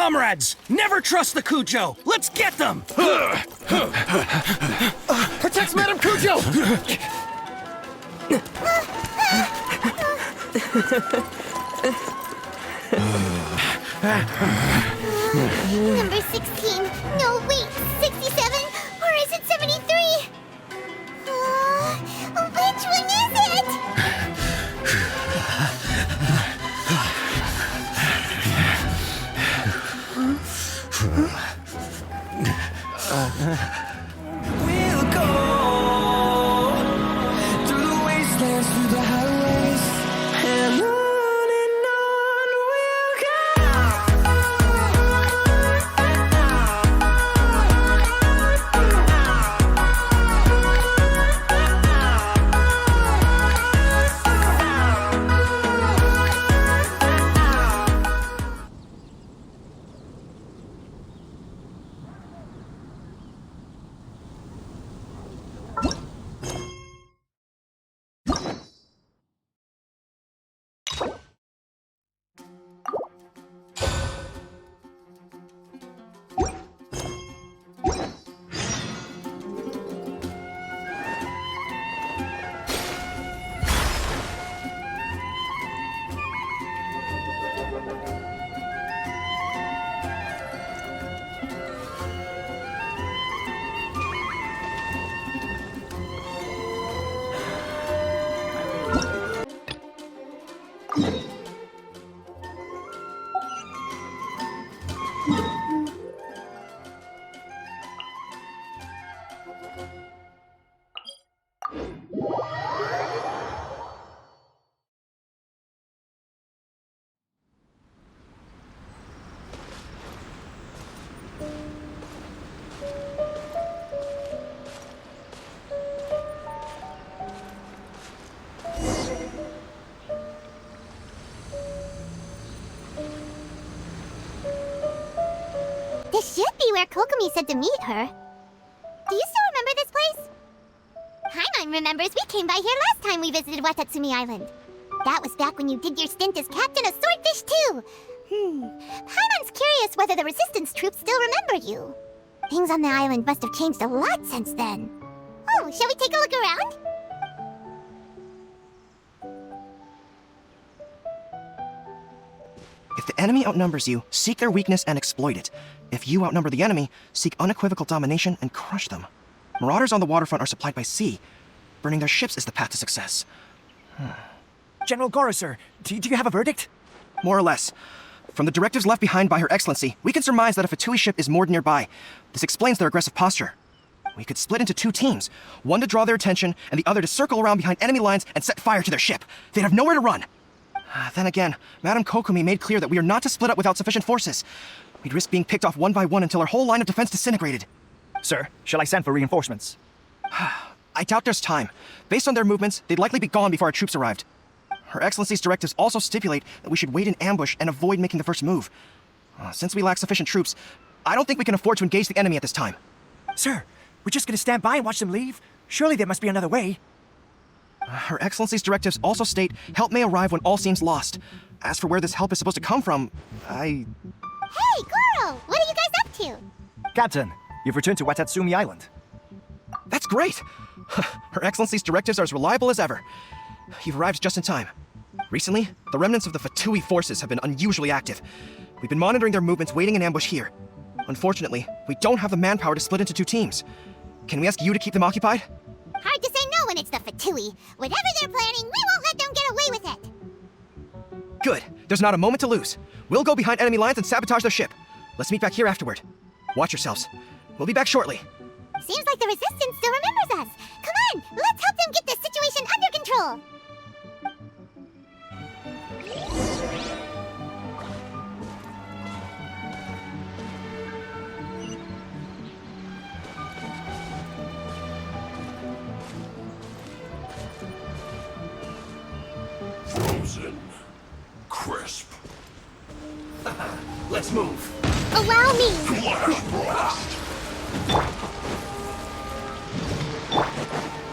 Comrades, never trust the Cujo! Let's get them! Protect Madame Cujo! Number 16. No, wait. 67? Or is it 73? Which one is it? We'll go through the wastelands, through the highways, and on we'll go. This should be where Kokomi said to meet her. Do you still remember this place? Paimon remembers we came by here last time we visited Watatsumi Island. That was back when you did your stint as captain of Swordfish too. Paimon's curious whether the resistance troops still remember you. Things on the island must have changed a lot since then. Oh, shall we take a look around? If the enemy outnumbers you, seek their weakness and exploit it. If you outnumber the enemy, seek unequivocal domination and crush them. Marauders on the waterfront are supplied by sea. Burning their ships is the path to success. General Goro, sir, do you have a verdict? More or less. From the directives left behind by Her Excellency, we can surmise that a Fatui ship is moored nearby. This explains their aggressive posture. We could split into two teams, one to draw their attention, and the other to circle around behind enemy lines and set fire to their ship. They'd have nowhere to run. Then again, Madame Kokomi made clear that we are not to split up without sufficient forces. We'd risk being picked off one by one until our whole line of defense disintegrated. Sir, shall I send for reinforcements? I doubt there's time. Based on their movements, they'd likely be gone before our troops arrived. Her Excellency's directives also stipulate that we should wait in ambush and avoid making the first move. Since we lack sufficient troops, I don't think we can afford to engage the enemy at this time. Sir, we're just gonna stand by and watch them leave? Surely there must be another way. Her Excellency's directives also state help may arrive when all seems lost. As for where this help is supposed to come from, Hey, Goro! What are you guys up to? Captain, you've returned to Watatsumi Island. That's great! Her Excellency's directives are as reliable as ever. You've arrived just in time. Recently, the remnants of the Fatui forces have been unusually active. We've been monitoring their movements, waiting in ambush here. Unfortunately, we don't have the manpower to split into two teams. Can we ask you to keep them occupied? Hard to say no when it's the Fatui. Whatever they're planning, we won't let them get away with it. Good. There's not a moment to lose. We'll go behind enemy lines and sabotage their ship. Let's meet back here afterward. Watch yourselves. We'll be back shortly. Seems like the Resistance still remembers us. Come on, let's help them get this situation under control. Frozen. Crisp. Let's move. Allow me. Flash blast.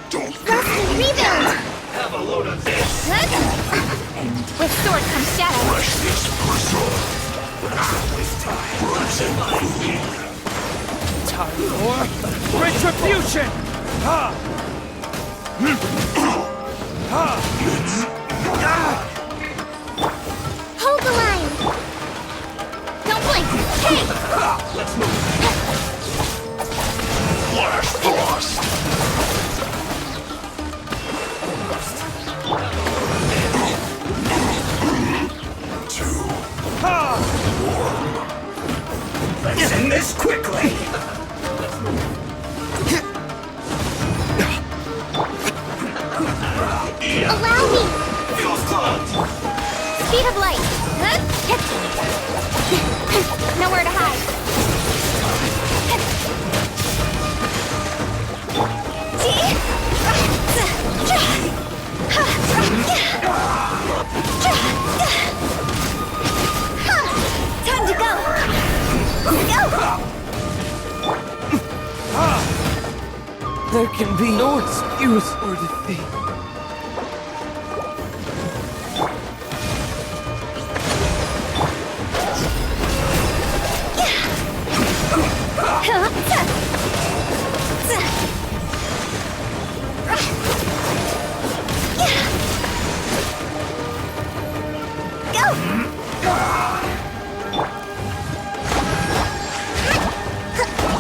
Don't Rusty, rebuild. Have a load of this. With sword comes shadow. freshness preserved. With Frozen food. Time for retribution! Ha! Hold the line! Don't blink! Hey! Let's move. Flash thrust. Two. Let's end this quickly! Allow me! Fuse clogged! Speed of light! Nowhere to hide! Time to go! Go! There can be no excuse for defeat.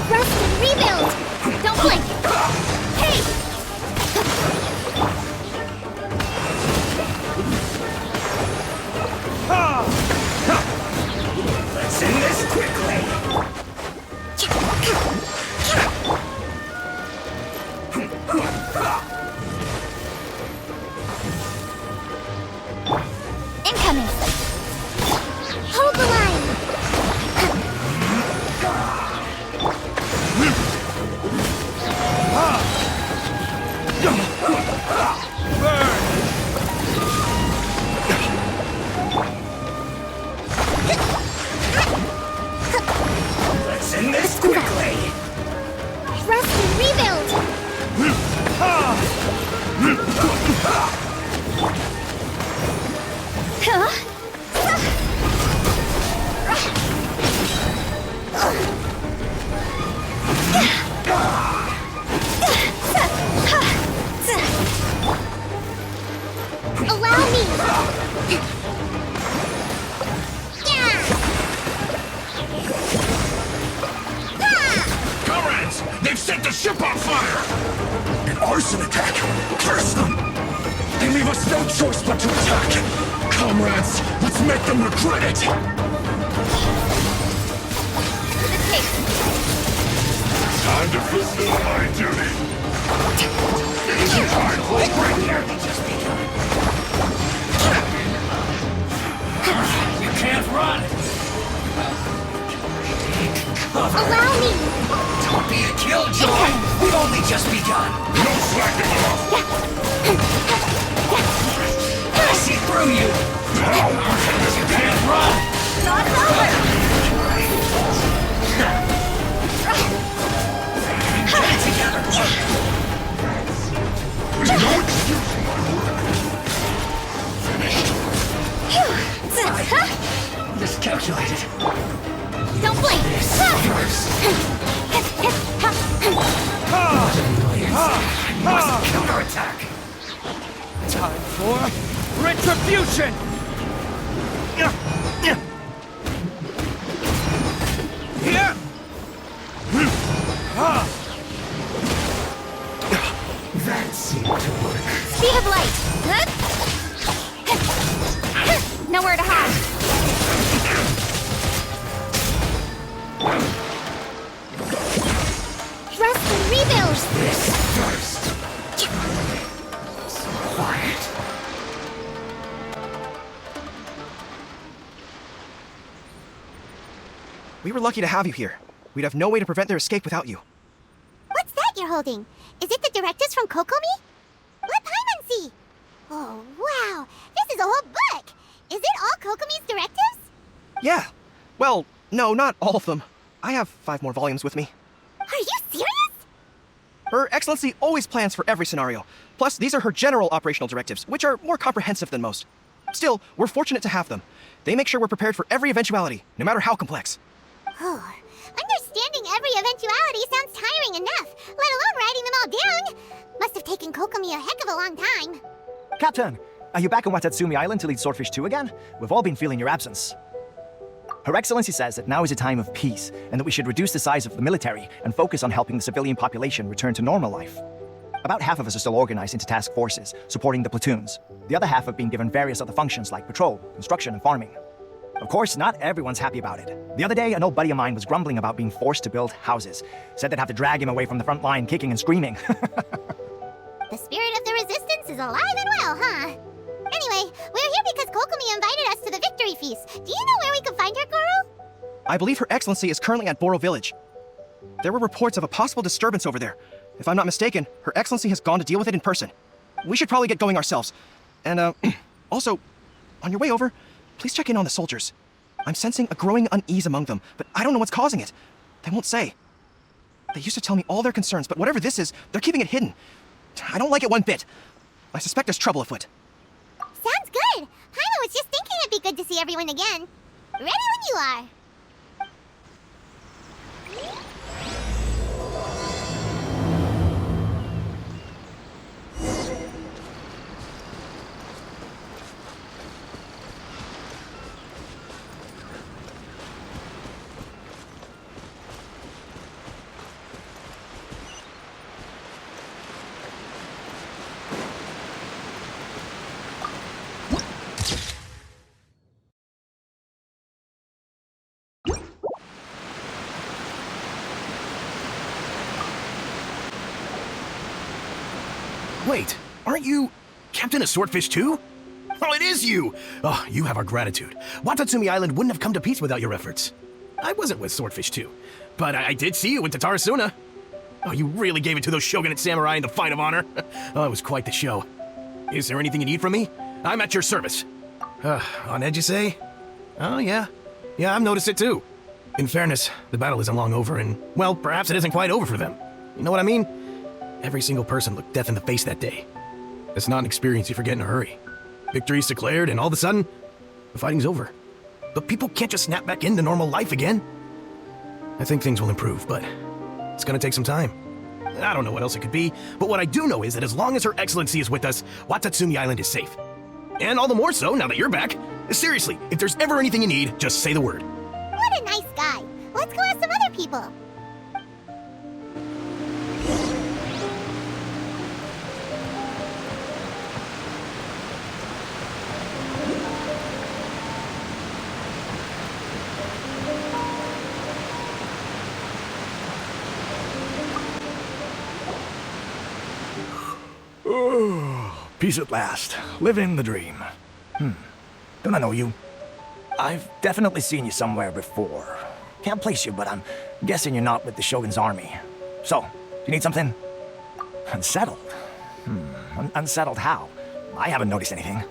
Rest and rebuild! Don't blink! Hey! Let's end this quickly! Incoming! Hold the line! Let's end this quickly! Rest and rebuild! Allow me! Comrades, they've set the ship on fire! An arson attack! Curse them! They leave us no choice but to attack! Comrades, let's make them regret it! Time to fulfill my duty! Time for right here! Just begun. You can't run! Allow me! Don't be a killjoy! We've only just begun! No slacking off! I see through you! You can't run! Not over! Get it together! No excuse, my lord! Finished. Miscalculated. Don't blink! This first. I must counterattack. Time for retribution! Here! That seemed to work. Speed of light! Nowhere to hide! Rest and rebuild! This first. So quiet. We were lucky to have you here. We'd have no way to prevent their escape without you. What's that you're holding? Is it the directives from Kokomi? Let Paimon see! Oh, wow! This is a whole book! Is it all Kokomi's directives? Yeah. Well, no, not all of them. I have 5 more volumes with me. Are you serious? Her Excellency always plans for every scenario. Plus, these are her general operational directives, which are more comprehensive than most. Still, we're fortunate to have them. They make sure we're prepared for every eventuality, no matter how complex. Understanding every eventuality sounds tiring enough, let alone writing them all down. Must have taken Kokomi a heck of a long time. Captain, are you back on Watatsumi Island to lead Swordfish 2 again? We've all been feeling your absence. Her Excellency says that now is a time of peace, and that we should reduce the size of the military and focus on helping the civilian population return to normal life. About half of us are still organized into task forces, supporting the platoons. The other half have been given various other functions like patrol, construction, and farming. Of course, not everyone's happy about it. The other day, an old buddy of mine was grumbling about being forced to build houses. Said they'd have to drag him away from the front line, kicking and screaming. The spirit of the resistance is alive and well, huh? Anyway, we're here because Kokomi invited us to the victory feast. Do you know where we can find her, Goro? I believe Her Excellency is currently at Boro Village. There were reports of a possible disturbance over there. If I'm not mistaken, Her Excellency has gone to deal with it in person. We should probably get going ourselves. And, also, on your way over, please check in on the soldiers. I'm sensing a growing unease among them, but I don't know what's causing it. They won't say. They used to tell me all their concerns, but whatever this is, they're keeping it hidden. I don't like it one bit. I suspect there's trouble afoot. Sounds good. Paimon was just thinking it'd be good to see everyone again. Ready when you are. Wait, aren't you Captain of Swordfish 2? Oh, it is you! Oh, you have our gratitude. Watatsumi Island wouldn't have come to peace without your efforts. I wasn't with Swordfish 2, but I did see you with Tatarasuna. Oh, you really gave it to those shogunate samurai in the fight of honor. Oh, it was quite the show. Is there anything you need from me? I'm at your service. On edge, you say? Oh, yeah. Yeah, I've noticed it too. In fairness, the battle isn't long over, and, well, perhaps it isn't quite over for them. You know what I mean? Every single person looked death in the face that day. It's not an experience you forget in a hurry. Victory's declared, and all of a sudden, the fighting's over. But people can't just snap back into normal life again. I think things will improve, but it's gonna take some time. I don't know what else it could be, but what I do know is that as long as Her Excellency is with us, Watatsumi Island is safe. And all the more so now that you're back. Seriously, if there's ever anything you need, just say the word. What a nice guy. Let's go ask some other people. Peace at last. Living the dream. Don't I know you? I've definitely seen you somewhere before. Can't place you, but I'm guessing you're not with the Shogun's army. So, do you need something? Unsettled? Unsettled how? I haven't noticed anything.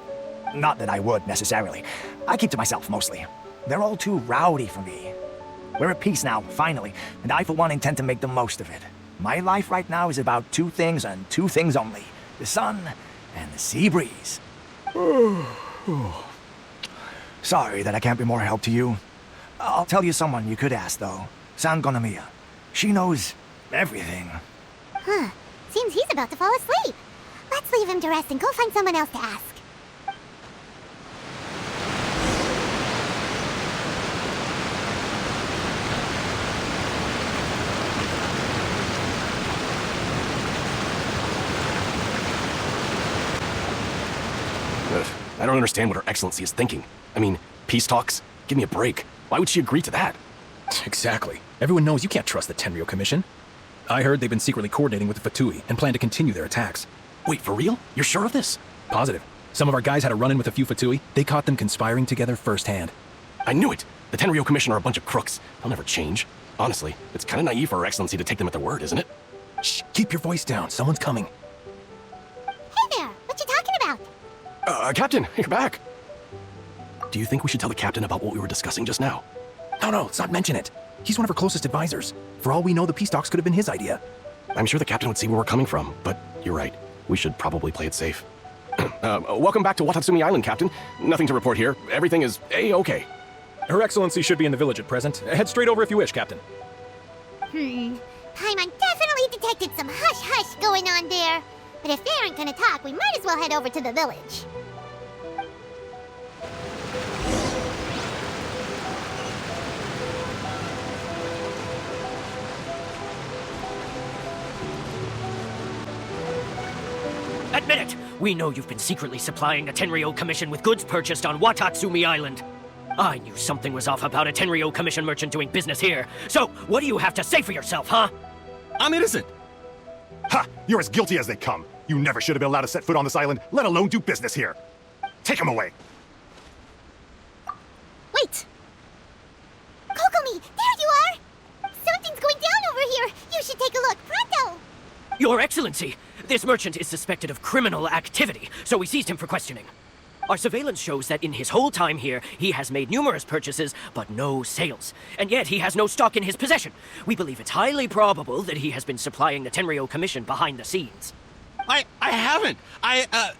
Not that I would, necessarily. I keep to myself, mostly. They're all too rowdy for me. We're at peace now, finally, and I, for one, intend to make the most of it. My life right now is about two things and two things only. The sun and the sea breeze. Sorry that I can't be more help to you. I'll tell you someone you could ask, though. San Gonomiya. She knows everything. Huh. Seems he's about to fall asleep. Let's leave him to rest and go find someone else to ask. I don't understand what Her Excellency is thinking. I mean, peace talks? Give me a break. Why would she agree to that? Exactly. Everyone knows you can't trust the Tenryo Commission. I heard they've been secretly coordinating with the Fatui and plan to continue their attacks. Wait, for real? You're sure of this? Positive. Some of our guys had a run-in with a few Fatui. They caught them conspiring together firsthand. I knew it! The Tenryo Commission are a bunch of crooks. They'll never change. Honestly, it's kind of naive for Her Excellency to take them at their word, isn't it? Shh, keep your voice down. Someone's coming. Hey there! What you talking about? Captain, you're back. Do you think we should tell the captain about what we were discussing just now? No, let's not mention it. He's one of our closest advisors. For all we know, the peace talks could have been his idea. I'm sure the captain would see where we're coming from, but you're right. We should probably play it safe. Welcome back to Watatsumi Island, Captain. Nothing to report here. Everything is A-okay. Her Excellency should be in the village at present. Head straight over if you wish, Captain. Paimon definitely detected some hush-hush going on there. But if they aren't gonna talk, we might as well head over to the village. Admit it! We know you've been secretly supplying the Tenryou Commission with goods purchased on Watatsumi Island. I knew something was off about a Tenryou Commission merchant doing business here. So, what do you have to say for yourself, huh? I'm innocent! Ha! You're as guilty as they come. You never should have been allowed to set foot on this island, let alone do business here. Take him away. Wait! Kokomi, there you are! Something's going down over here! You should take a look, pronto! Your Excellency, this merchant is suspected of criminal activity, so we seized him for questioning. Our surveillance shows that in his whole time here, he has made numerous purchases, but no sales. And yet he has no stock in his possession. We believe it's highly probable that he has been supplying the Tenryou Commission behind the scenes. I haven't! That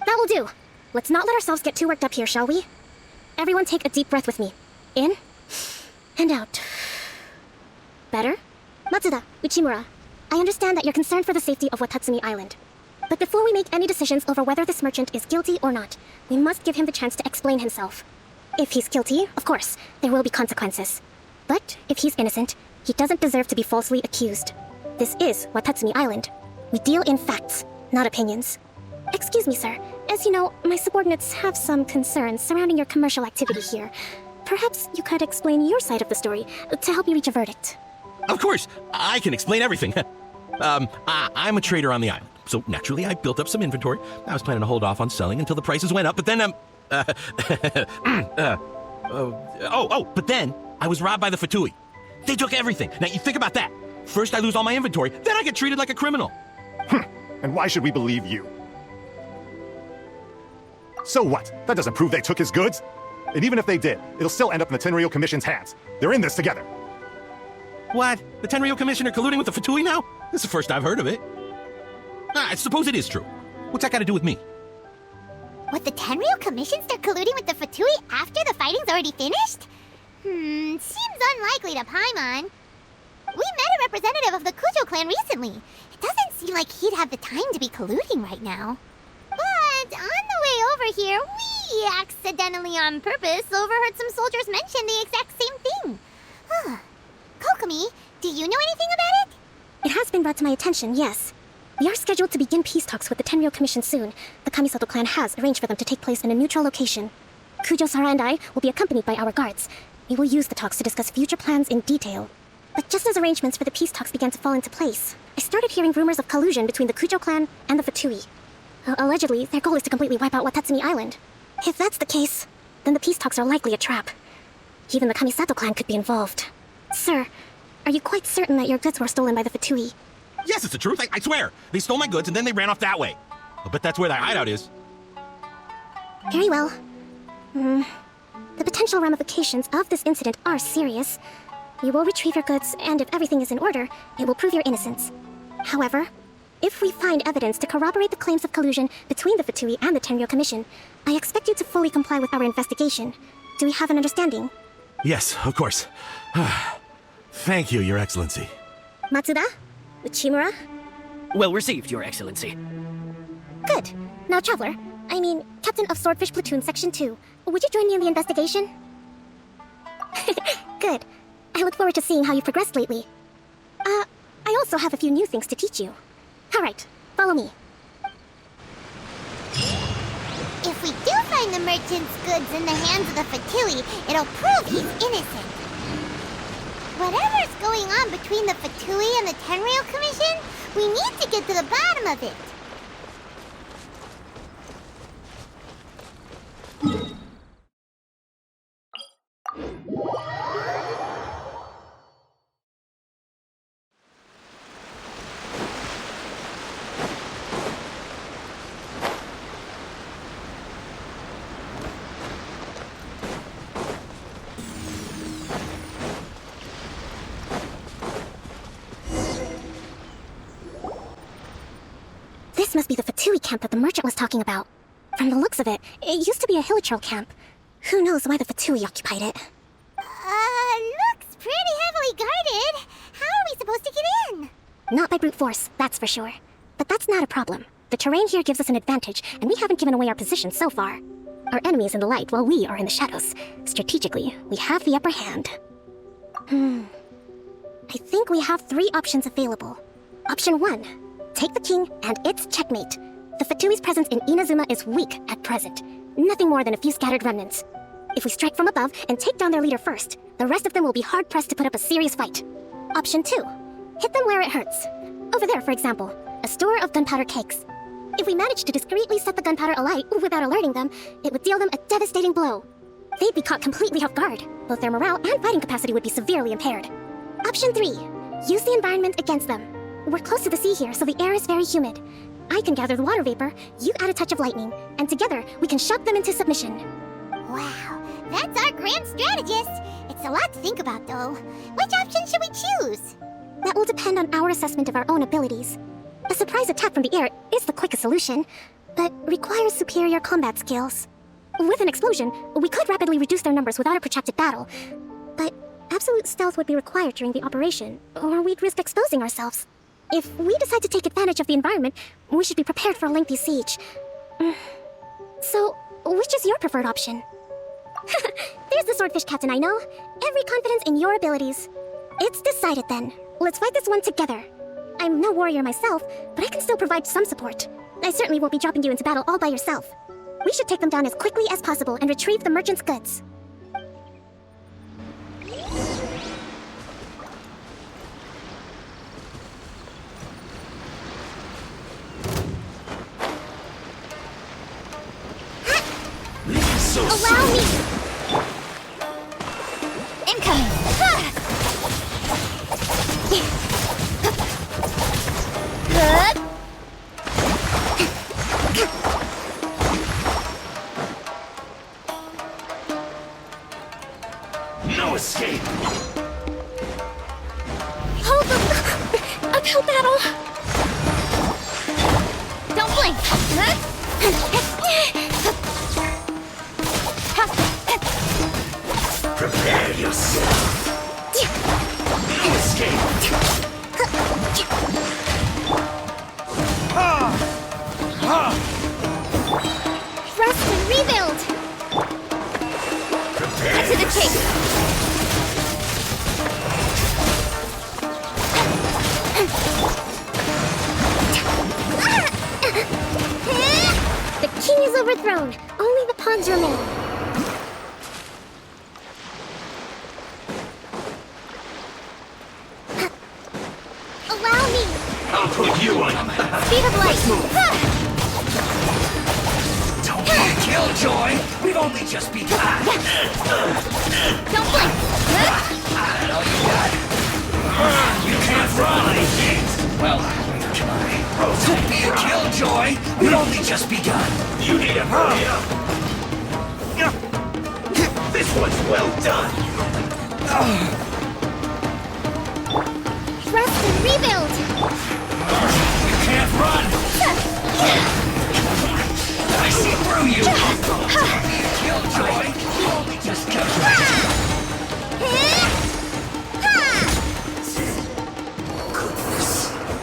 will do. Let's not let ourselves get too worked up here, shall we? Everyone take a deep breath with me. In, and out. Better? Matsuda, Uchimura, I understand that you're concerned for the safety of Watatsumi Island. But before we make any decisions over whether this merchant is guilty or not, we must give him the chance to explain himself. If he's guilty, of course, there will be consequences. But if he's innocent, he doesn't deserve to be falsely accused. This is Watatsumi Island. We deal in facts, not opinions. Excuse me, sir. As you know, my subordinates have some concerns surrounding your commercial activity here. Perhaps you could explain your side of the story to help me reach a verdict. Of course, I can explain everything. I'm a trader on the island, so naturally I built up some inventory. I was planning to hold off on selling until the prices went up, but then, but then I was robbed by the Fatui. They took everything. Now you think about that. First I lose all my inventory, then I get treated like a criminal. And why should we believe you? So what? That doesn't prove they took his goods. And even if they did, it'll still end up in the Tenryou Commission's hands. They're in this together. What? The Tenryou Commission are colluding with the Fatui now? This is the first I've heard of it. I suppose it is true. What's that got to do with me? What, the Tenryou Commission start colluding with the Fatui after the fighting's already finished? Seems unlikely to Paimon. We met a representative of the Kujo clan recently. It doesn't seem like he'd have the time to be colluding right now. But on the way over here, we accidentally on purpose overheard some soldiers mention the exact same thing. Kokomi, do you know anything about it? It has been brought to my attention, yes. We are scheduled to begin peace talks with the Tenryou Commission soon. The Kamisato clan has arranged for them to take place in a neutral location. Kujo-Sara and I will be accompanied by our guards. We will use the talks to discuss future plans in detail. But just as arrangements for the peace talks began to fall into place, I started hearing rumors of collusion between the Kujo clan and the Fatui. Allegedly, their goal is to completely wipe out Watatsumi Island. If that's the case, then the peace talks are likely a trap. Even the Kamisato clan could be involved. Sir, are you quite certain that your goods were stolen by the Fatui? Yes, it's the truth. I swear. They stole my goods and then they ran off that way. I'll bet that's where their hideout is. Very well. The potential ramifications of this incident are serious. You will retrieve your goods, and if everything is in order, it will prove your innocence. However, if we find evidence to corroborate the claims of collusion between the Fatui and the Tenryou Commission, I expect you to fully comply with our investigation. Do we have an understanding? Yes, of course. Thank you, Your Excellency. Matsuda? Uchimura? Well received, Your Excellency. Good. Now, Traveler, Captain of Swordfish Platoon Section 2, would you join me in the investigation? Good. I look forward to seeing how you've progressed lately. I also have a few new things to teach you. Alright, follow me. If we do find the merchant's goods in the hands of the Fatui, it'll prove he's innocent. Whatever's going on between the Fatui and the Tenryou Commission, we need to get to the bottom of it. This must be the Fatui camp that the merchant was talking about. From the looks of it, it used to be a hilichurl camp. Who knows why the Fatui occupied it? Not by brute force, that's for sure. But that's not a problem. The terrain here gives us an advantage, and we haven't given away our position so far. Our enemy is in the light while we are in the shadows. Strategically, we have the upper hand. I think we have 3 options available. Option 1. Take the king, and it's checkmate. The Fatui's presence in Inazuma is weak at present. Nothing more than a few scattered remnants. If we strike from above and take down their leader first, the rest of them will be hard-pressed to put up a serious fight. Option 2. Hit them where it hurts. Over there, for example, a store of gunpowder cakes. If we manage to discreetly set the gunpowder alight without alerting them, it would deal them a devastating blow. They'd be caught completely off guard. Both their morale and fighting capacity would be severely impaired. Option 3. Use the environment against them. We're close to the sea here, so the air is very humid. I can gather the water vapor, you add a touch of lightning, and together we can shock them into submission. Wow, that's our grand strategist. It's a lot to think about, though. Which option should we choose? That will depend on our assessment of our own abilities. A surprise attack from the air is the quickest solution, but requires superior combat skills. With an explosion, we could rapidly reduce their numbers without a protracted battle, but absolute stealth would be required during the operation, or we'd risk exposing ourselves. If we decide to take advantage of the environment, we should be prepared for a lengthy siege. So, which is your preferred option? There's the swordfish captain I know. Every confidence in your abilities. It's decided then. Let's fight this one together. I'm no warrior myself, but I can still provide some support. I certainly won't be dropping you into battle all by yourself. We should take them down as quickly as possible and retrieve the merchant's goods. Allow me! Incoming! Good! No escape! Hold the uphill battle! Don't blink! Prepare yourself! No escape! Rest and rebuild! Prepare To the chase! The king is overthrown. Only the pawns remain. Allow me! I'll put you on a map! Speed of light! Don't be killjoy! We've only just begun! Don't blink! No, you got it. You can't run, I can't. Well, try. Don't be a killjoy! We've only just begun! You need to hurry up! This one's well done! Rest and rebuild! You can't run! I see through you! Don't be a killjoy! We've only just begun!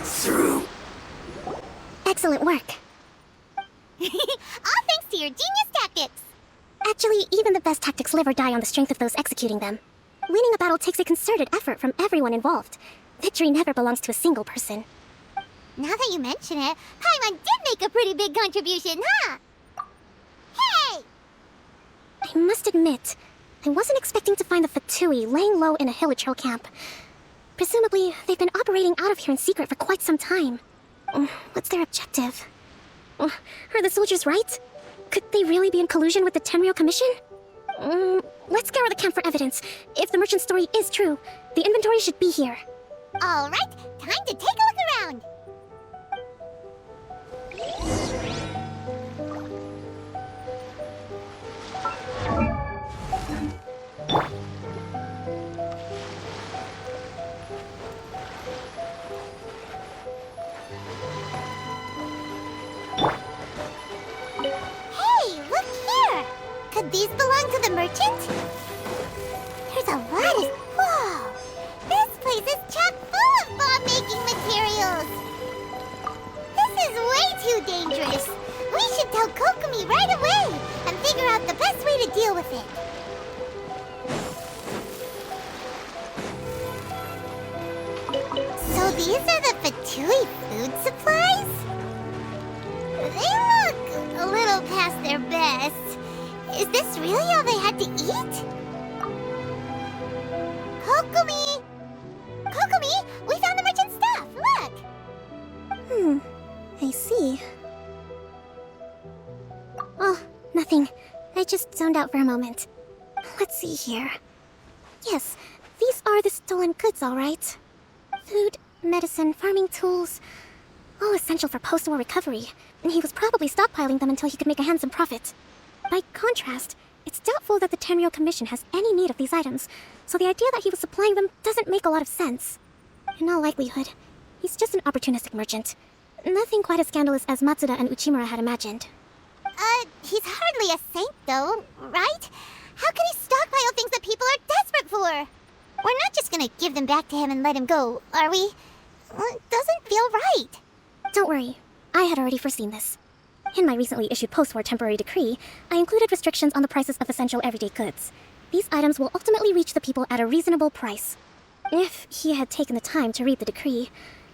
Through. Excellent work. All thanks to your genius tactics! Actually, even the best tactics live or die on the strength of those executing them. Winning a battle takes a concerted effort from everyone involved. Victory never belongs to a single person. Now that you mention it, Paimon did make a pretty big contribution, huh? Hey! I must admit, I wasn't expecting to find the Fatui laying low in a Hilichurl camp. Presumably, they've been operating out of here in secret for quite some time. What's their objective? Are the soldiers right? Could they really be in collusion with the Tenryou Commission? Let's scour the camp for evidence. If the merchant's story is true, the inventory should be here. All right, time to take a look around. Hey, look here! Could these belong to the merchant? There's a lot of... Whoa! This place is chock full of bomb-making materials! these are the Fatui food supplies? They look a little past their best. Is this really all they had to eat? Kokumi! Kokumi! We found the merchant's stuff! Look! I see. Oh, nothing. I just zoned out for a moment. Let's see here. Yes, these are the stolen goods, all right. Food, medicine, farming tools, all essential for post-war recovery, and he was probably stockpiling them until he could make a handsome profit. By contrast, it's doubtful that the Tenryou Commission has any need of these items, so the idea that he was supplying them doesn't make a lot of sense. In all likelihood, he's just an opportunistic merchant. Nothing quite as scandalous as Matsuda and Uchimura had imagined. He's hardly a saint, though, right? How can he stockpile things that people are desperate for? We're not just gonna give them back to him and let him go, are we? It doesn't feel right. Don't worry, I had already foreseen this. In my recently issued post-war temporary decree, I included restrictions on the prices of essential everyday goods. These items will ultimately reach the people at a reasonable price. If he had taken the time to read the decree,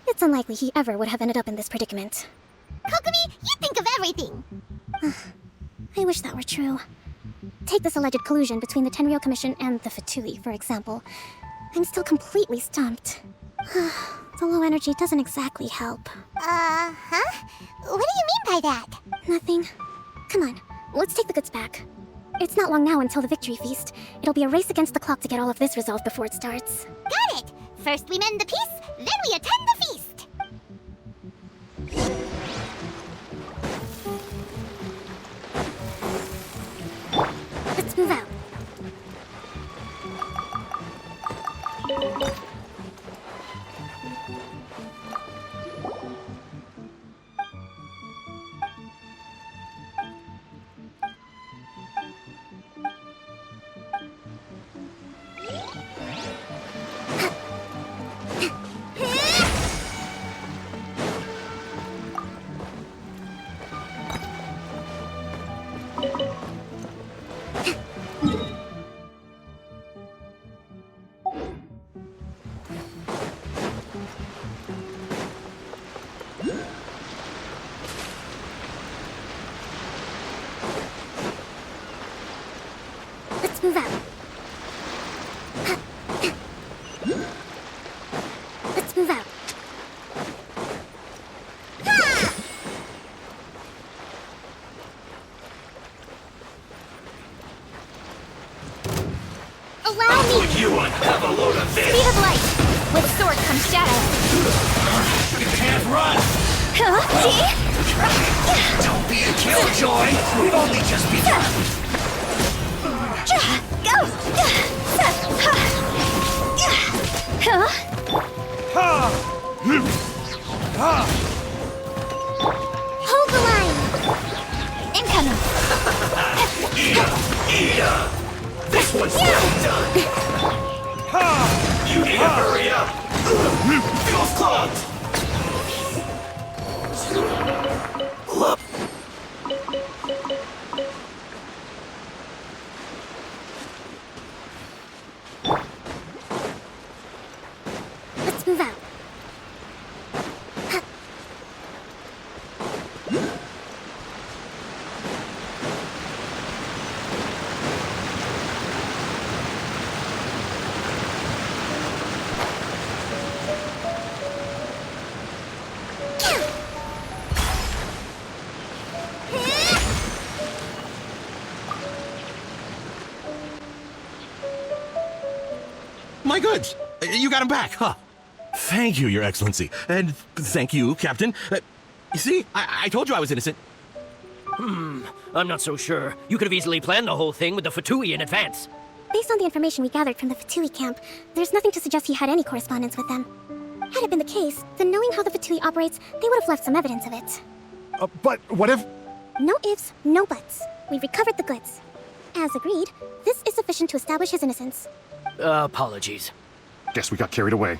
it's unlikely he ever would have ended up in this predicament. Kokumi, you think of everything! I wish that were true. Take this alleged collusion between the Tenryou Commission and the Fatui, for example. I'm still completely stumped. The low energy doesn't exactly help. Huh? What do you mean by that? Nothing. Come on, let's take the goods back. It's not long now until the victory feast. It'll be a race against the clock to get all of this resolved before it starts. Got it! First we mend the peace, then we attend the feast! Let's move out. Let's move out. Let's move out. Allow me! You want to have a load of this? Speed of light! With sword comes shadow. You can't run! Don't be a killjoy! We've only just begun! Hold the line! Incoming! This one's well done! You need to hurry up! Feels clogged! Let's move out. My goods! You got them back, huh? Thank you, Your Excellency. And thank you, Captain. You see, I told you I was innocent. I'm not so sure. You could have easily planned the whole thing with the Fatui in advance. Based on the information we gathered from the Fatui camp, there's nothing to suggest he had any correspondence with them. Had it been the case, then knowing how the Fatui operates, they would have left some evidence of it. But what if... No ifs, no buts. We've recovered the goods. As agreed, this is sufficient to establish his innocence. Apologies. Guess we got carried away.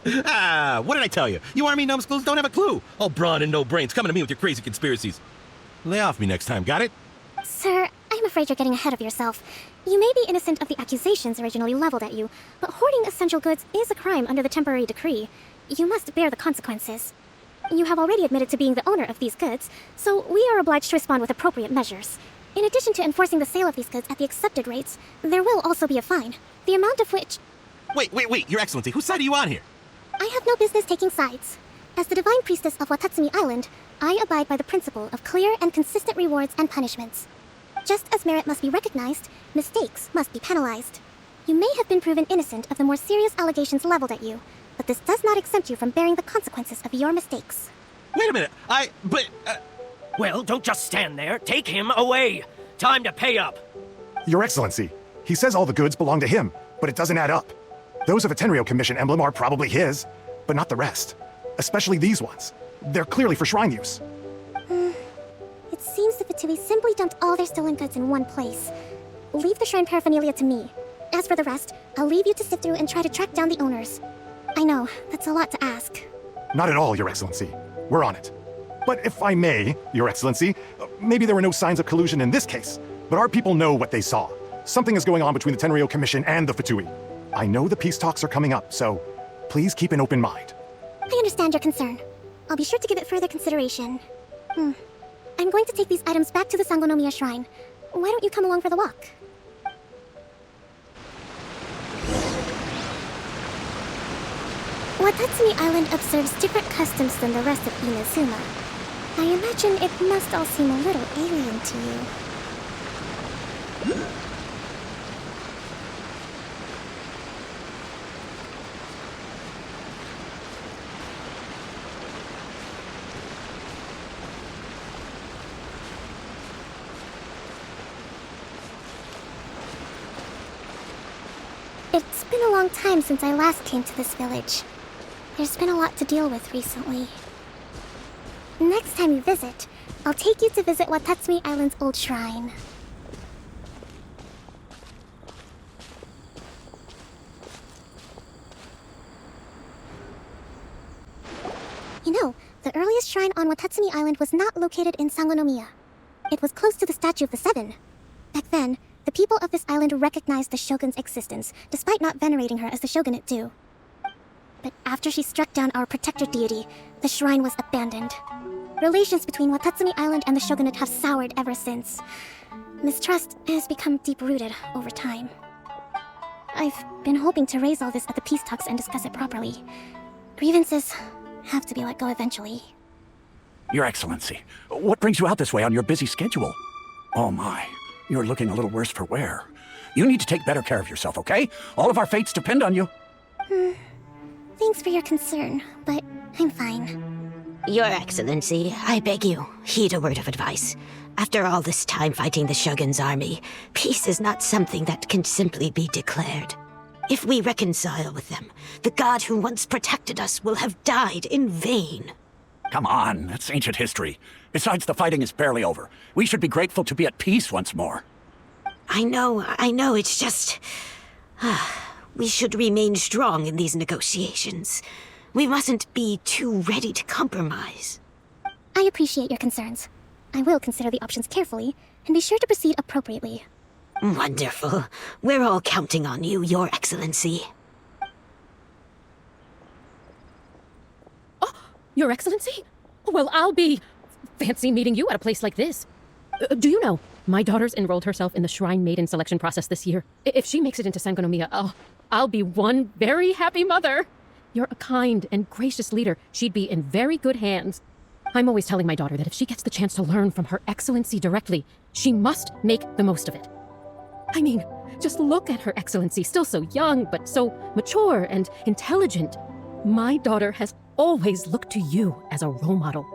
What did I tell you? You army numbskulls don't have a clue. All brawn and no brains coming to me with your crazy conspiracies. Lay off me next time, got it? Sir, I'm afraid you're getting ahead of yourself. You may be innocent of the accusations originally leveled at you, but hoarding essential goods is a crime under the temporary decree. You must bear the consequences. You have already admitted to being the owner of these goods, so we are obliged to respond with appropriate measures. In addition to enforcing the sale of these goods at the accepted rates, there will also be a fine, the amount of which... Wait, Your Excellency, whose side are you on here? I have no business taking sides. As the Divine Priestess of Watatsumi Island, I abide by the principle of clear and consistent rewards and punishments. Just as merit must be recognized, mistakes must be penalized. You may have been proven innocent of the more serious allegations leveled at you, but this does not exempt you from bearing the consequences of your mistakes. Wait a minute, Well, don't just stand there. Take him away. Time to pay up. Your Excellency, he says all the goods belong to him, but it doesn't add up. Those of a Tenryo Commission emblem are probably his, but not the rest. Especially these ones. They're clearly for shrine use. It seems the Fatui simply dumped all their stolen goods in one place. Leave the shrine paraphernalia to me. As for the rest, I'll leave you to sift through and try to track down the owners. I know, that's a lot to ask. Not at all, Your Excellency. We're on it. But if I may, Your Excellency, maybe there were no signs of collusion in this case, but our people know what they saw. Something is going on between the Tenryo Commission and the Fatui. I know the peace talks are coming up, so please keep an open mind. I understand your concern. I'll be sure to give it further consideration. I'm going to take these items back to the Sangonomiya Shrine. Why don't you come along for the walk? Watatsumi Island observes different customs than the rest of Inazuma. I imagine it must all seem a little alien to you. It's been a long time since I last came to this village. There's been a lot to deal with recently. Next time you visit, I'll take you to visit Watatsumi Island's old shrine. You know, the earliest shrine on Watatsumi Island was not located in Sangonomiya. It was close to the Statue of the Seven. Back then, the people of this island recognized the shogun's existence, despite not venerating her as the shogunate do. But after she struck down our protector deity, the shrine was abandoned. Relations between Watatsumi Island and the shogunate have soured ever since. Mistrust has become deep-rooted over time. I've been hoping to raise all this at the peace talks and discuss it properly. Grievances have to be let go eventually. Your Excellency, what brings you out this way on your busy schedule? Oh my, you're looking a little worse for wear. You need to take better care of yourself, okay? All of our fates depend on you. Thanks for your concern, but I'm fine. Your Excellency, I beg you, heed a word of advice. After all this time fighting the Shogun's army, peace is not something that can simply be declared. If we reconcile with them, the god who once protected us will have died in vain. Come on, that's ancient history. Besides, the fighting is barely over. We should be grateful to be at peace once more. I know, it's just... we should remain strong in these negotiations. We mustn't be too ready to compromise. I appreciate your concerns. I will consider the options carefully, and be sure to proceed appropriately. Wonderful. We're all counting on you, Your Excellency. Oh, Your Excellency? Well, I'll be... fancy meeting you at a place like this. Do you know, my daughter's enrolled herself in the Shrine Maiden selection process this year. If she makes it into Sangonomiya, I'll be one very happy mother. You're a kind and gracious leader. She'd be in very good hands. I'm always telling my daughter that if she gets the chance to learn from Her Excellency directly, she must make the most of it. I mean, just look at Her Excellency, still so young, but so mature and intelligent. My daughter has always looked to you as a role model.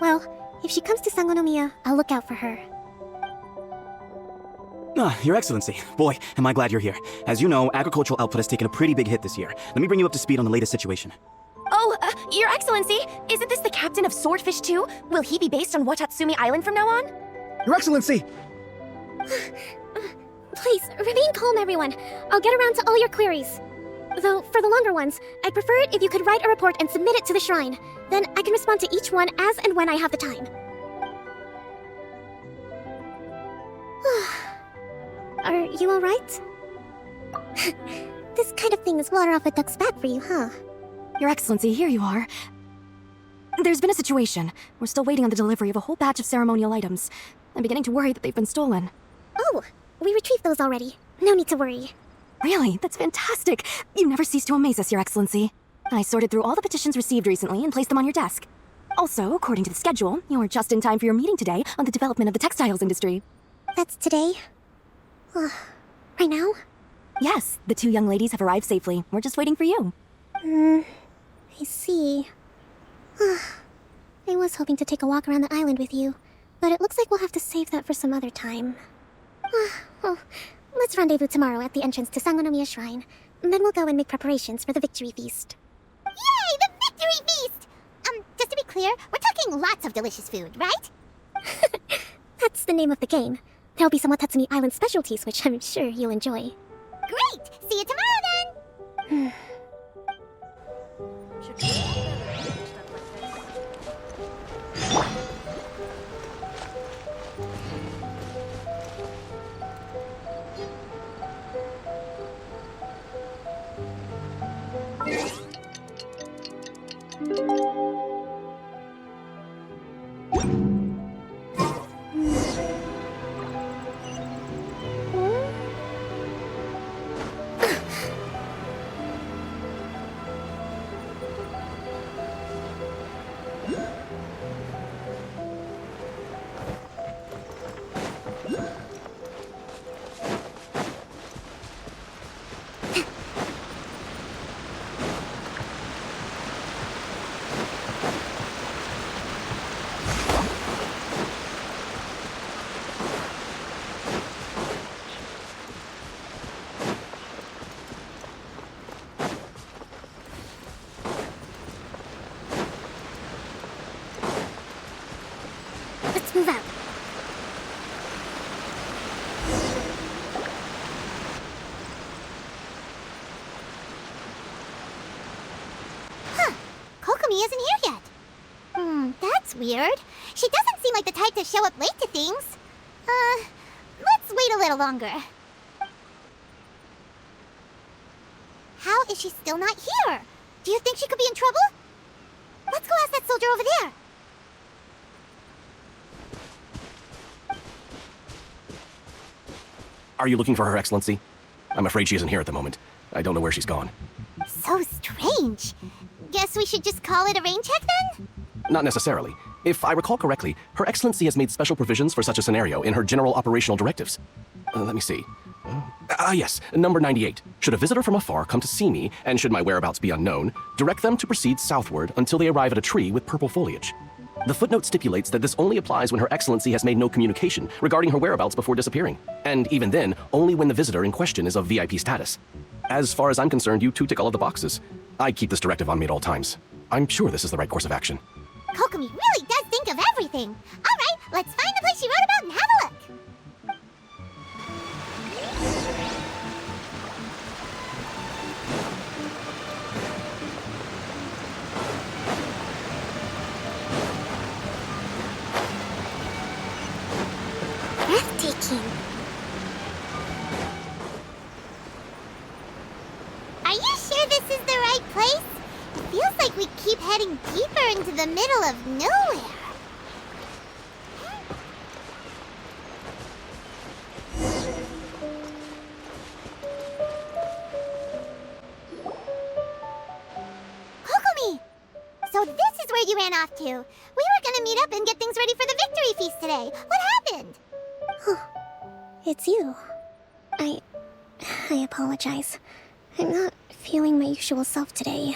Well, if she comes to Sangonomiya, I'll look out for her. Your Excellency, boy, am I glad you're here. As you know, agricultural output has taken a pretty big hit this year. Let me bring you up to speed on the latest situation. Oh, Your Excellency, isn't this the captain of Swordfish 2? Will he be based on Watatsumi Island from now on? Your Excellency! Please, remain calm, everyone. I'll get around to all your queries. Though, for the longer ones, I'd prefer it if you could write a report and submit it to the shrine. Then I can respond to each one as and when I have the time. Are you alright? This kind of thing is water off a duck's back for you, huh? Your Excellency, here you are. There's been a situation. We're still waiting on the delivery of a whole batch of ceremonial items. I'm beginning to worry that they've been stolen. Oh, we retrieved those already. No need to worry. Really? That's fantastic. You never cease to amaze us, Your Excellency. I sorted through all the petitions received recently and placed them on your desk. Also, according to the schedule, you're just in time for your meeting today on the development of the textiles industry. That's today? Right now? Yes, the 2 young ladies have arrived safely. We're just waiting for you. I see. I was hoping to take a walk around the island with you, but it looks like we'll have to save that for some other time. Well, let's rendezvous tomorrow at the entrance to Sangonomiya Shrine. Then we'll go and make preparations for the victory feast. Yay, the victory feast! Just to be clear, we're talking lots of delicious food, right? That's the name of the game. There'll be some Watatsumi Island specialties, which I'm sure you'll enjoy. Great! See you tomorrow then! Move out. Huh. Kokomi isn't here yet. That's weird. She doesn't seem like the type to show up late to things. Let's wait a little longer. How is she still not here? Do you think she could be in trouble? Let's go ask that soldier over there. Are you looking for Her Excellency? I'm afraid she isn't here at the moment. I don't know where she's gone. So strange. Guess we should just call it a rain check then? Not necessarily. If I recall correctly, Her Excellency has made special provisions for such a scenario in her general operational directives. Let me see. Yes, number 98. Should a visitor from afar come to see me, and should my whereabouts be unknown, direct them to proceed southward until they arrive at a tree with purple foliage. The footnote stipulates that this only applies when Her Excellency has made no communication regarding her whereabouts before disappearing, and even then, only when the visitor in question is of VIP status. As far as I'm concerned, you two tick all of the boxes. I keep this directive on me at all times. I'm sure this is the right course of action. Kokomi really does think of everything. All right, let's find the place she wrote about and have a look. Breathtaking. Are you sure this is the right place? It feels like we keep heading deeper into the middle of nowhere. Kokomi! So this is where you ran off to. We were gonna meet up and get things ready for the victory feast today. What happened? It's you. I apologize. I'm not feeling my usual self today.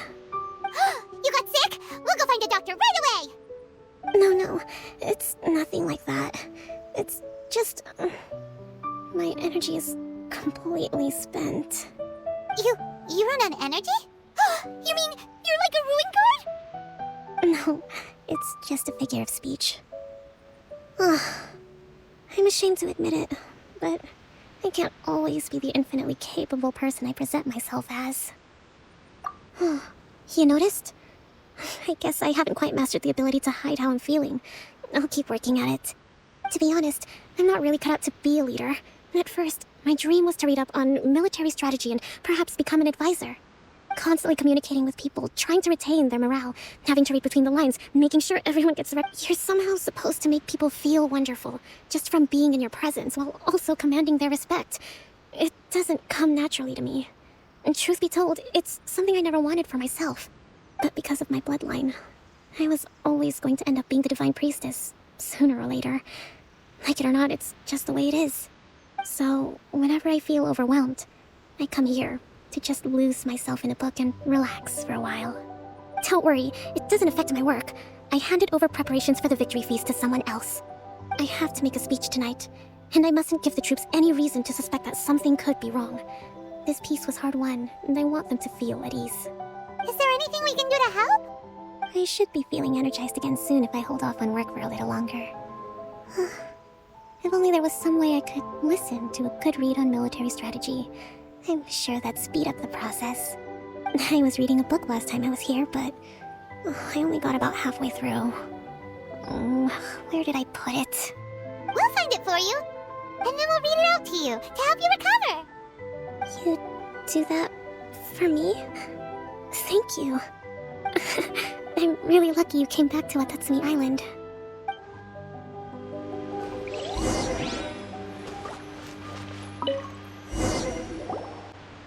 You got sick? We'll go find a doctor right away! No, it's nothing like that. It's just... my energy is completely spent. You run on energy? You mean you're like a ruin card? No, it's just a figure of speech. I'm ashamed to admit it, but I can't always be the infinitely capable person I present myself as. You noticed? I guess I haven't quite mastered the ability to hide how I'm feeling. I'll keep working at it. To be honest, I'm not really cut out to be a leader. At first, my dream was to read up on military strategy and perhaps become an advisor. Constantly communicating with people, trying to retain their morale, having to read between the lines, making sure everyone gets You're somehow supposed to make people feel wonderful, just from being in your presence, while also commanding their respect. It doesn't come naturally to me. And truth be told, it's something I never wanted for myself. But because of my bloodline, I was always going to end up being the Divine Priestess, sooner or later. Like it or not, it's just the way it is. So, whenever I feel overwhelmed, I come here to just lose myself in a book and relax for a while. Don't worry, it doesn't affect my work. I handed over preparations for the victory feast to someone else. I have to make a speech tonight, and I mustn't give the troops any reason to suspect that something could be wrong. This peace was hard-won, and I want them to feel at ease. Is there anything we can do to help? I should be feeling energized again soon if I hold off on work for a little longer. If only there was some way I could listen to a good read on military strategy. I'm sure that'd speed up the process. I was reading a book last time I was here, but I only got about halfway through. Where did I put it? We'll find it for you, and then we'll read it out to you to help you recover. You do that for me? Thank you. I'm really lucky you came back to Watatsumi Island.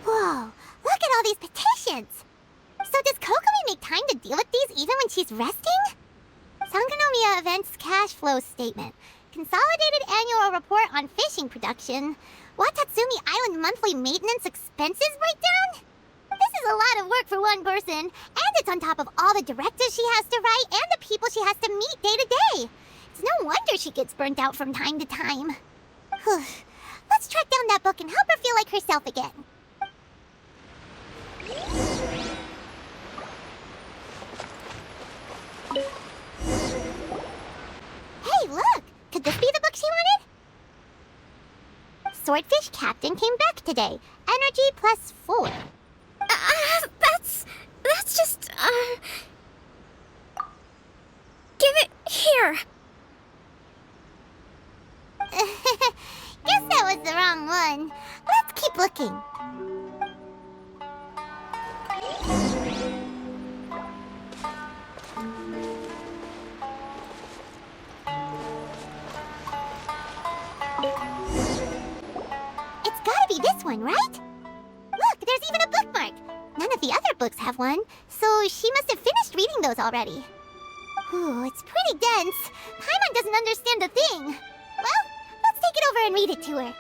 Whoa, look at all these petitions! So does Kokomi make time to deal with these even when she's resting? Sangonomiya Events Cash Flow Statement. Consolidated Annual Report on Fishing Production. Watatsumi Island Monthly Maintenance Expenses Breakdown? This is a lot of work for one person, and it's on top of all the directives she has to write and the people she has to meet day to day. It's no wonder she gets burnt out from time to time. Let's track down that book and help her feel like herself again. Hey, look! Could this be the book she wanted? Swordfish Captain came back today. Energy +4. That's just, give it here. Guess that was the wrong one. Let's keep looking. It's gotta be this one, right? Look, there's even a bookmark. None of the other books have one, so she must have finished reading those already. Ooh, it's pretty dense. Paimon doesn't understand a thing. Well, let's take it over and read it to her.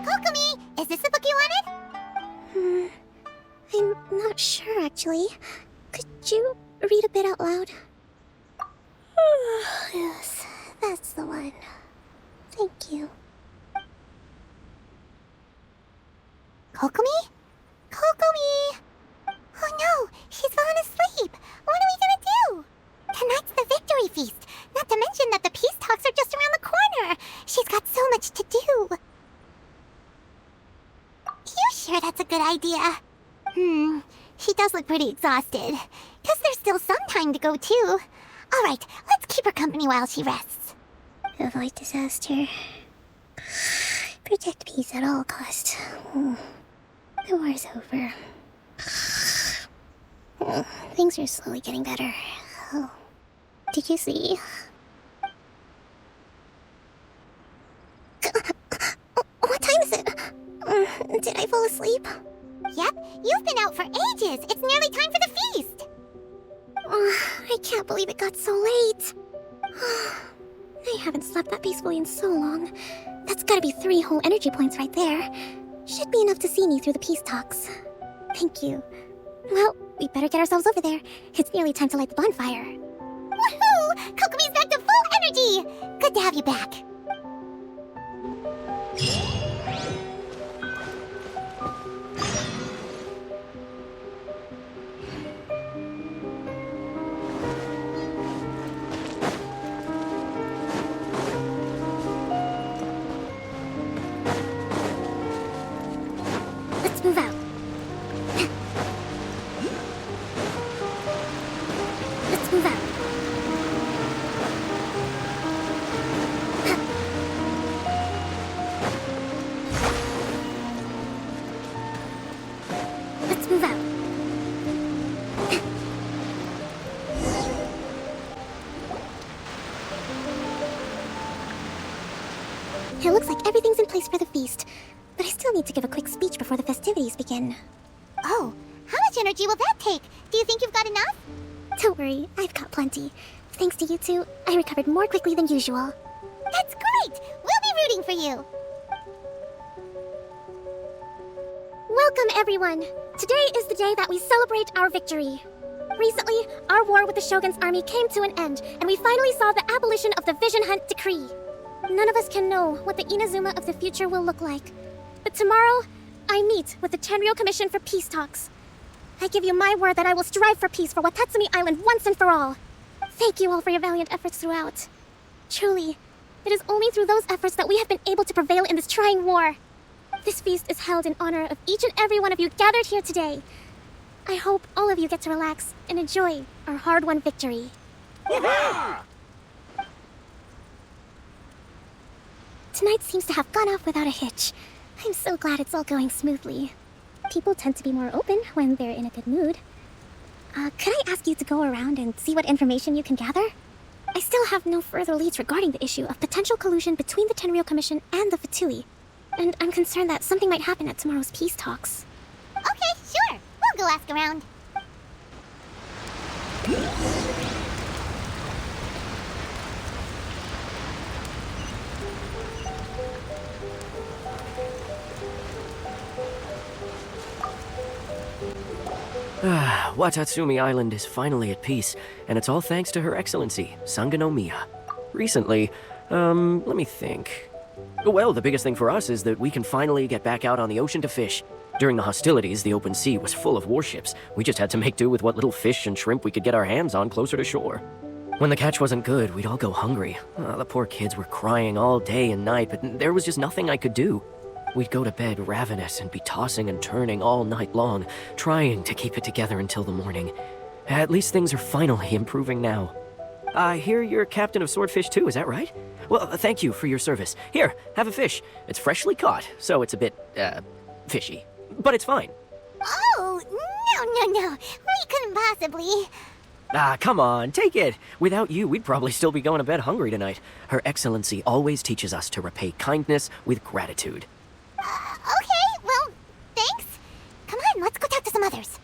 Kokomi, is this the book you wanted? I'm not sure, actually. Could you read a bit out loud? Yes, that's the one. Thank you. Kokomi? Kokomi! Oh no, she's fallen asleep. What are we gonna do? Tonight's the victory feast. Not to mention that the peace talks are just around the corner. She's got so much to do. You sure that's a good idea? She does look pretty exhausted. Guess there's still some time to go too. Alright, let's keep her company while she rests. Avoid disaster. Protect peace at all costs. The war's over. Things are slowly getting better. Oh, did you see? What time is it? Did I fall asleep? Yep, you've been out for ages. It's nearly time for the feast. I can't believe it got so late. I haven't slept that peacefully in so long. That's gotta be 3 whole energy points right there. Should be enough to see me through the peace talks. Thank you. Well, we better get ourselves over there. It's nearly time to light the bonfire. Woohoo! Kokomi's back to full energy! Good to have you back. move out. Let's move out. It looks like everything's in place for the feast, but I still need to give a quick speech before the festivities begin. Oh, how much energy will that take? Do you think you've got enough? Don't worry, I've got plenty. Thanks to you two, I recovered more quickly than usual. That's great! We'll be rooting for you! Welcome, everyone! Today is the day that we celebrate our victory. Recently, our war with the Shogun's army came to an end, and we finally saw the abolition of the Vision Hunt Decree. None of us can know what the Inazuma of the future will look like. But tomorrow, I meet with the Tenryou Commission for peace talks. I give you my word that I will strive for peace for Watatsumi Island once and for all. Thank you all for your valiant efforts throughout. Truly, it is only through those efforts that we have been able to prevail in this trying war. This feast is held in honor of each and every one of you gathered here today. I hope all of you get to relax and enjoy our hard-won victory. Tonight seems to have gone off without a hitch. I'm so glad it's all going smoothly. People tend to be more open when they're in a good mood. Could I ask you to go around and see what information you can gather? I still have no further leads regarding the issue of potential collusion between the Tenryou Commission and the Fatui. And I'm concerned that something might happen at tomorrow's peace talks. Okay, sure. We'll go ask around. Watatsumi Island is finally at peace, and it's all thanks to Her Excellency, Sangonomiya. Recently, let me think. Well, the biggest thing for us is that we can finally get back out on the ocean to fish. During the hostilities, the open sea was full of warships. We just had to make do with what little fish and shrimp we could get our hands on closer to shore. When the catch wasn't good, we'd all go hungry. The poor kids were crying all day and night, but there was just nothing I could do. We'd go to bed ravenous and be tossing and turning all night long, trying to keep it together until the morning. At least things are finally improving now. I hear you're captain of Swordfish too, is that right? Well, thank you for your service. Here, have a fish. It's freshly caught, so it's a bit, fishy. But it's fine. Oh, no. We couldn't possibly. Come on, take it. Without you, we'd probably still be going to bed hungry tonight. Her Excellency always teaches us to repay kindness with gratitude. Okay, well, thanks. Come on, let's go talk to some others.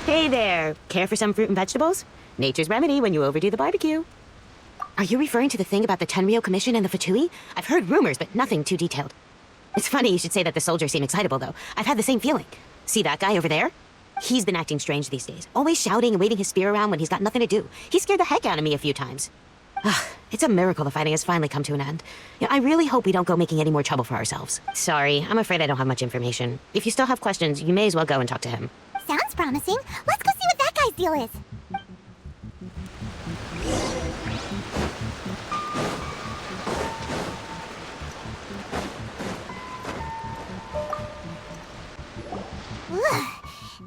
Hey there! Care for some fruit and vegetables? Nature's remedy when you overdo the barbecue. Are you referring to the thing about the Tenryou Commission and the Fatui? I've heard rumors, but nothing too detailed. It's funny you should say that the soldiers seem excitable, though. I've had the same feeling. See that guy over there? He's been acting strange these days, always shouting and waving his spear around when he's got nothing to do. He scared the heck out of me a few times. It's a miracle the fighting has finally come to an end. I really hope we don't go making any more trouble for ourselves. Sorry, I'm afraid I don't have much information. If you still have questions, you may as well go and talk to him. Sounds promising. Let's go see what that guy's deal is.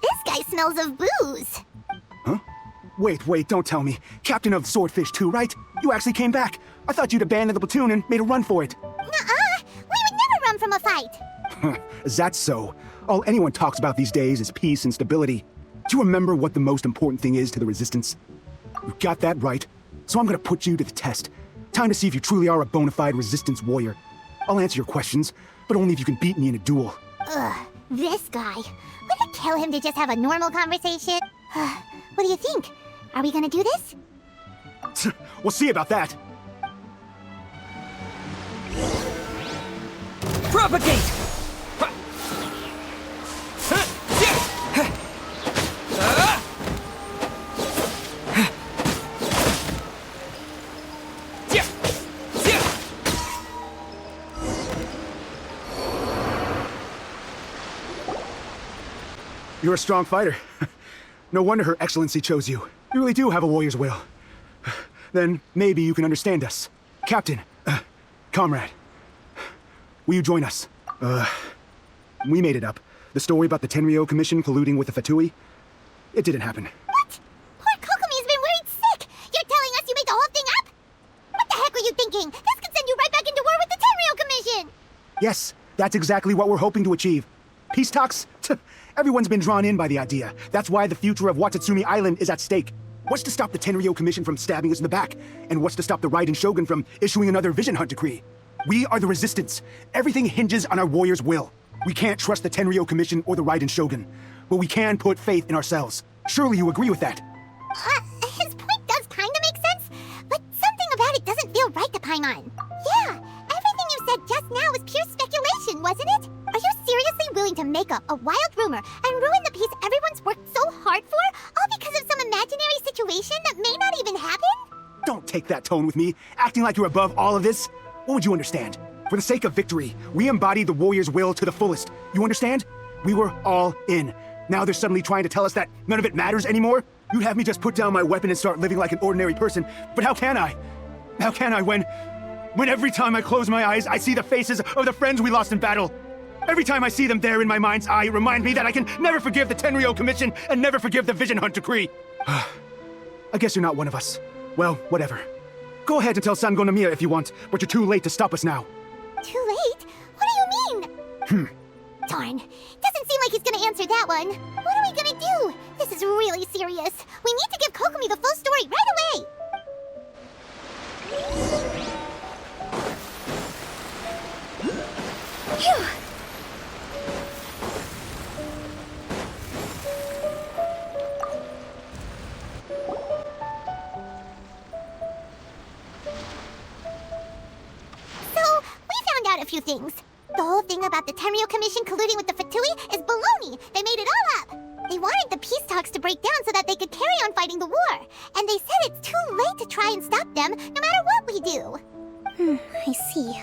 This guy smells of booze. Huh? Wait, don't tell me. Captain of Swordfish 2, right? You actually came back. I thought you'd abandoned the platoon and made a run for it. Nuh-uh. We would never run from a fight. Is that so? All anyone talks about these days is peace and stability. Do you remember what the most important thing is to the Resistance? You got that right. So I'm gonna put you to the test. Time to see if you truly are a bona fide Resistance warrior. I'll answer your questions, but only if you can beat me in a duel. Ugh, this guy. Would it kill him to just have a normal conversation? What do you think? Are we gonna do this? We'll see about that. Propagate! You're a strong fighter. No wonder Her Excellency chose you. You really do have a warrior's will. Then maybe you can understand us. Captain, comrade, will you join us? We made it up. The story about the Tenryou Commission colluding with the Fatui, it didn't happen. What? Poor Kokomi's been worried sick! You're telling us you made the whole thing up? What the heck were you thinking? This could send you right back into war with the Tenryou Commission! Yes, that's exactly what we're hoping to achieve. Peace talks? Everyone's been drawn in by the idea. That's why the future of Watatsumi Island is at stake. What's to stop the Tenryou Commission from stabbing us in the back? And what's to stop the Raiden Shogun from issuing another Vision Hunt decree? We are the Resistance. Everything hinges on our warriors' will. We can't trust the Tenryou Commission or the Raiden Shogun, but we can put faith in ourselves. Surely you agree with that? His point does kinda make sense, but something about it doesn't feel right to Paimon. Yeah, everything you said just now was pure speculation, wasn't it? Are you seriously willing to make up a wild rumor and ruin the peace everyone's worked so hard for, all because of some imaginary situation that may not even happen? Don't take that tone with me, acting like you're above all of this. What would you understand? For the sake of victory, we embodied the warrior's will to the fullest. You understand? We were all in. Now they're suddenly trying to tell us that none of it matters anymore? You'd have me just put down my weapon and start living like an ordinary person, but how can I? How can I when every time I close my eyes, I see the faces of the friends we lost in battle? Every time I see them there in my mind's eye, it reminds me that I can never forgive the Tenryou Commission and never forgive the Vision Hunt decree. I guess you're not one of us. Well, whatever. Go ahead and tell Sangonomiya if you want, but you're too late to stop us now. Too late? What do you mean? Darn. Doesn't seem like he's gonna answer that one. What are we gonna do? This is really serious. We need to give Kokomi the full story right away! Phew! A few things. The whole thing about the Tenryou Commission colluding with the Fatui is baloney. They made it all up. They wanted the peace talks to break down so that they could carry on fighting the war. And they said it's too late to try and stop them, no matter what we do. I see.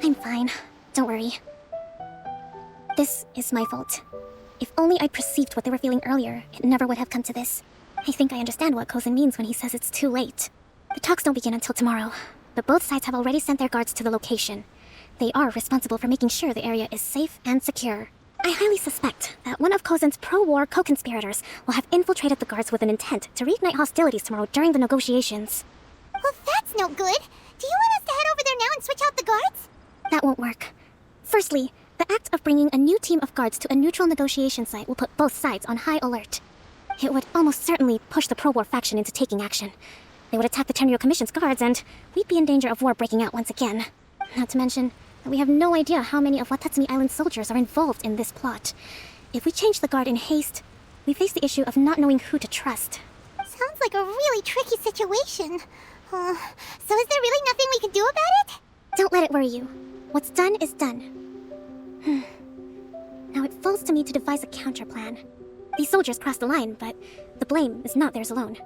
I'm fine. Don't worry. This is my fault. If only I'd perceived what they were feeling earlier, it never would have come to this. I think I understand what Kozen means when he says it's too late. The talks don't begin until tomorrow. But both sides have already sent their guards to the location. They are responsible for making sure the area is safe and secure. I highly suspect that one of Kozen's pro-war co-conspirators will have infiltrated the guards with an intent to reignite hostilities tomorrow during the negotiations. Well, that's no good. Do you want us to head over there now and switch out the guards? That won't work. Firstly, the act of bringing a new team of guards to a neutral negotiation site will put both sides on high alert. It would almost certainly push the pro-war faction into taking action. They would attack the Tenryou Commission's guards, and we'd be in danger of war breaking out once again. Not to mention that we have no idea how many of Watatsumi Island's soldiers are involved in this plot. If we change the guard in haste, we face the issue of not knowing who to trust. Sounds like a really tricky situation. So is there really nothing we can do about it? Don't let it worry you. What's done is done. Now it falls to me to devise a counterplan. These soldiers crossed the line, but the blame is not theirs alone.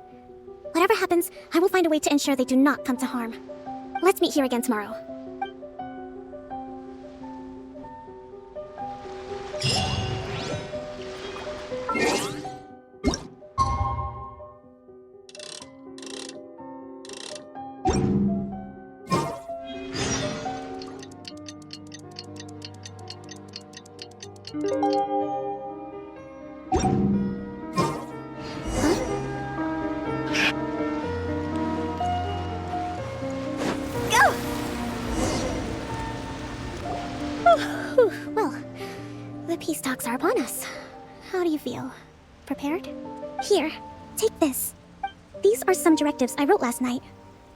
Whatever happens, I will find a way to ensure they do not come to harm. Let's meet here again tomorrow. Well, the peace talks are upon us. How do you feel? Prepared? Here, take this. These are some directives I wrote last night.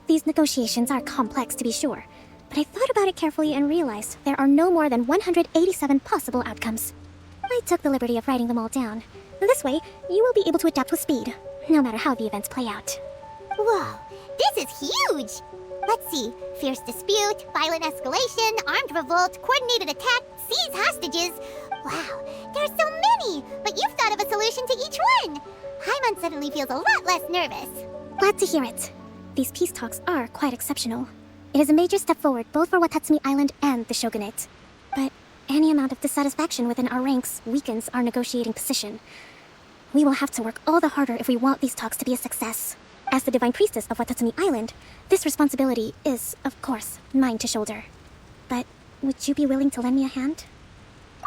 These negotiations are complex, to be sure, but I thought about it carefully and realized there are no more than 187 possible outcomes. I took the liberty of writing them all down. This way, you will be able to adapt with speed, no matter how the events play out. Whoa, this is huge! Let's see. Fierce dispute, violent escalation, armed revolt, coordinated attack, seize hostages. Wow, there's so many! But you've thought of a solution to each one! Paimon suddenly feels a lot less nervous. Glad to hear it. These peace talks are quite exceptional. It is a major step forward both for Watatsumi Island and the Shogunate. But any amount of dissatisfaction within our ranks weakens our negotiating position. We will have to work all the harder if we want these talks to be a success. As the Divine Priestess of Watatsumi Island, this responsibility is, of course, mine to shoulder. But would you be willing to lend me a hand?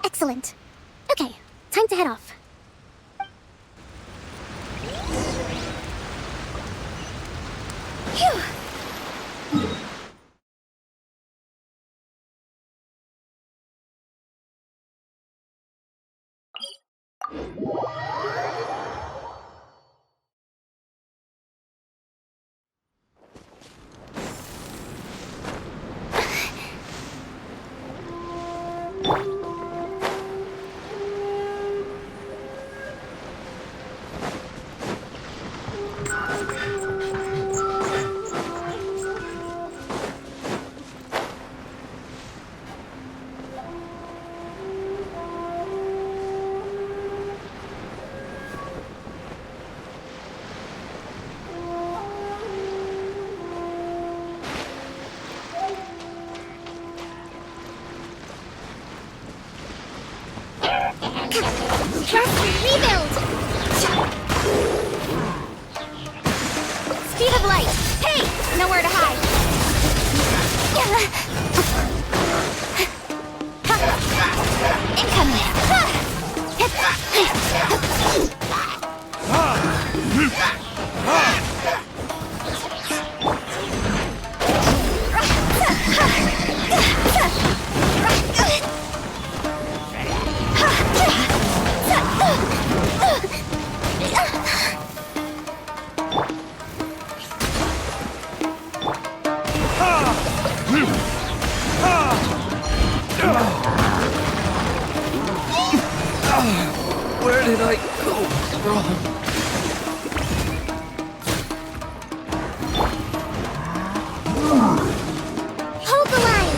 Excellent. Okay, time to head off. Phew! Rebuild! Speed of light! Hey! Nowhere to hide! Where did I go wrong? Hold the line!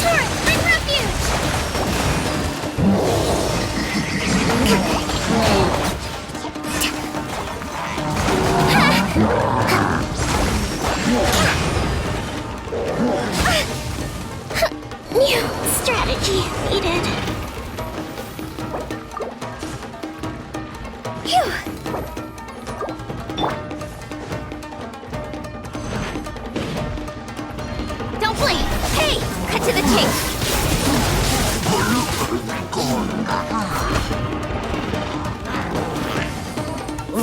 Turret, bring refuge! New strategy needed. Phew! Don't blink! Hey! Cut to the chase!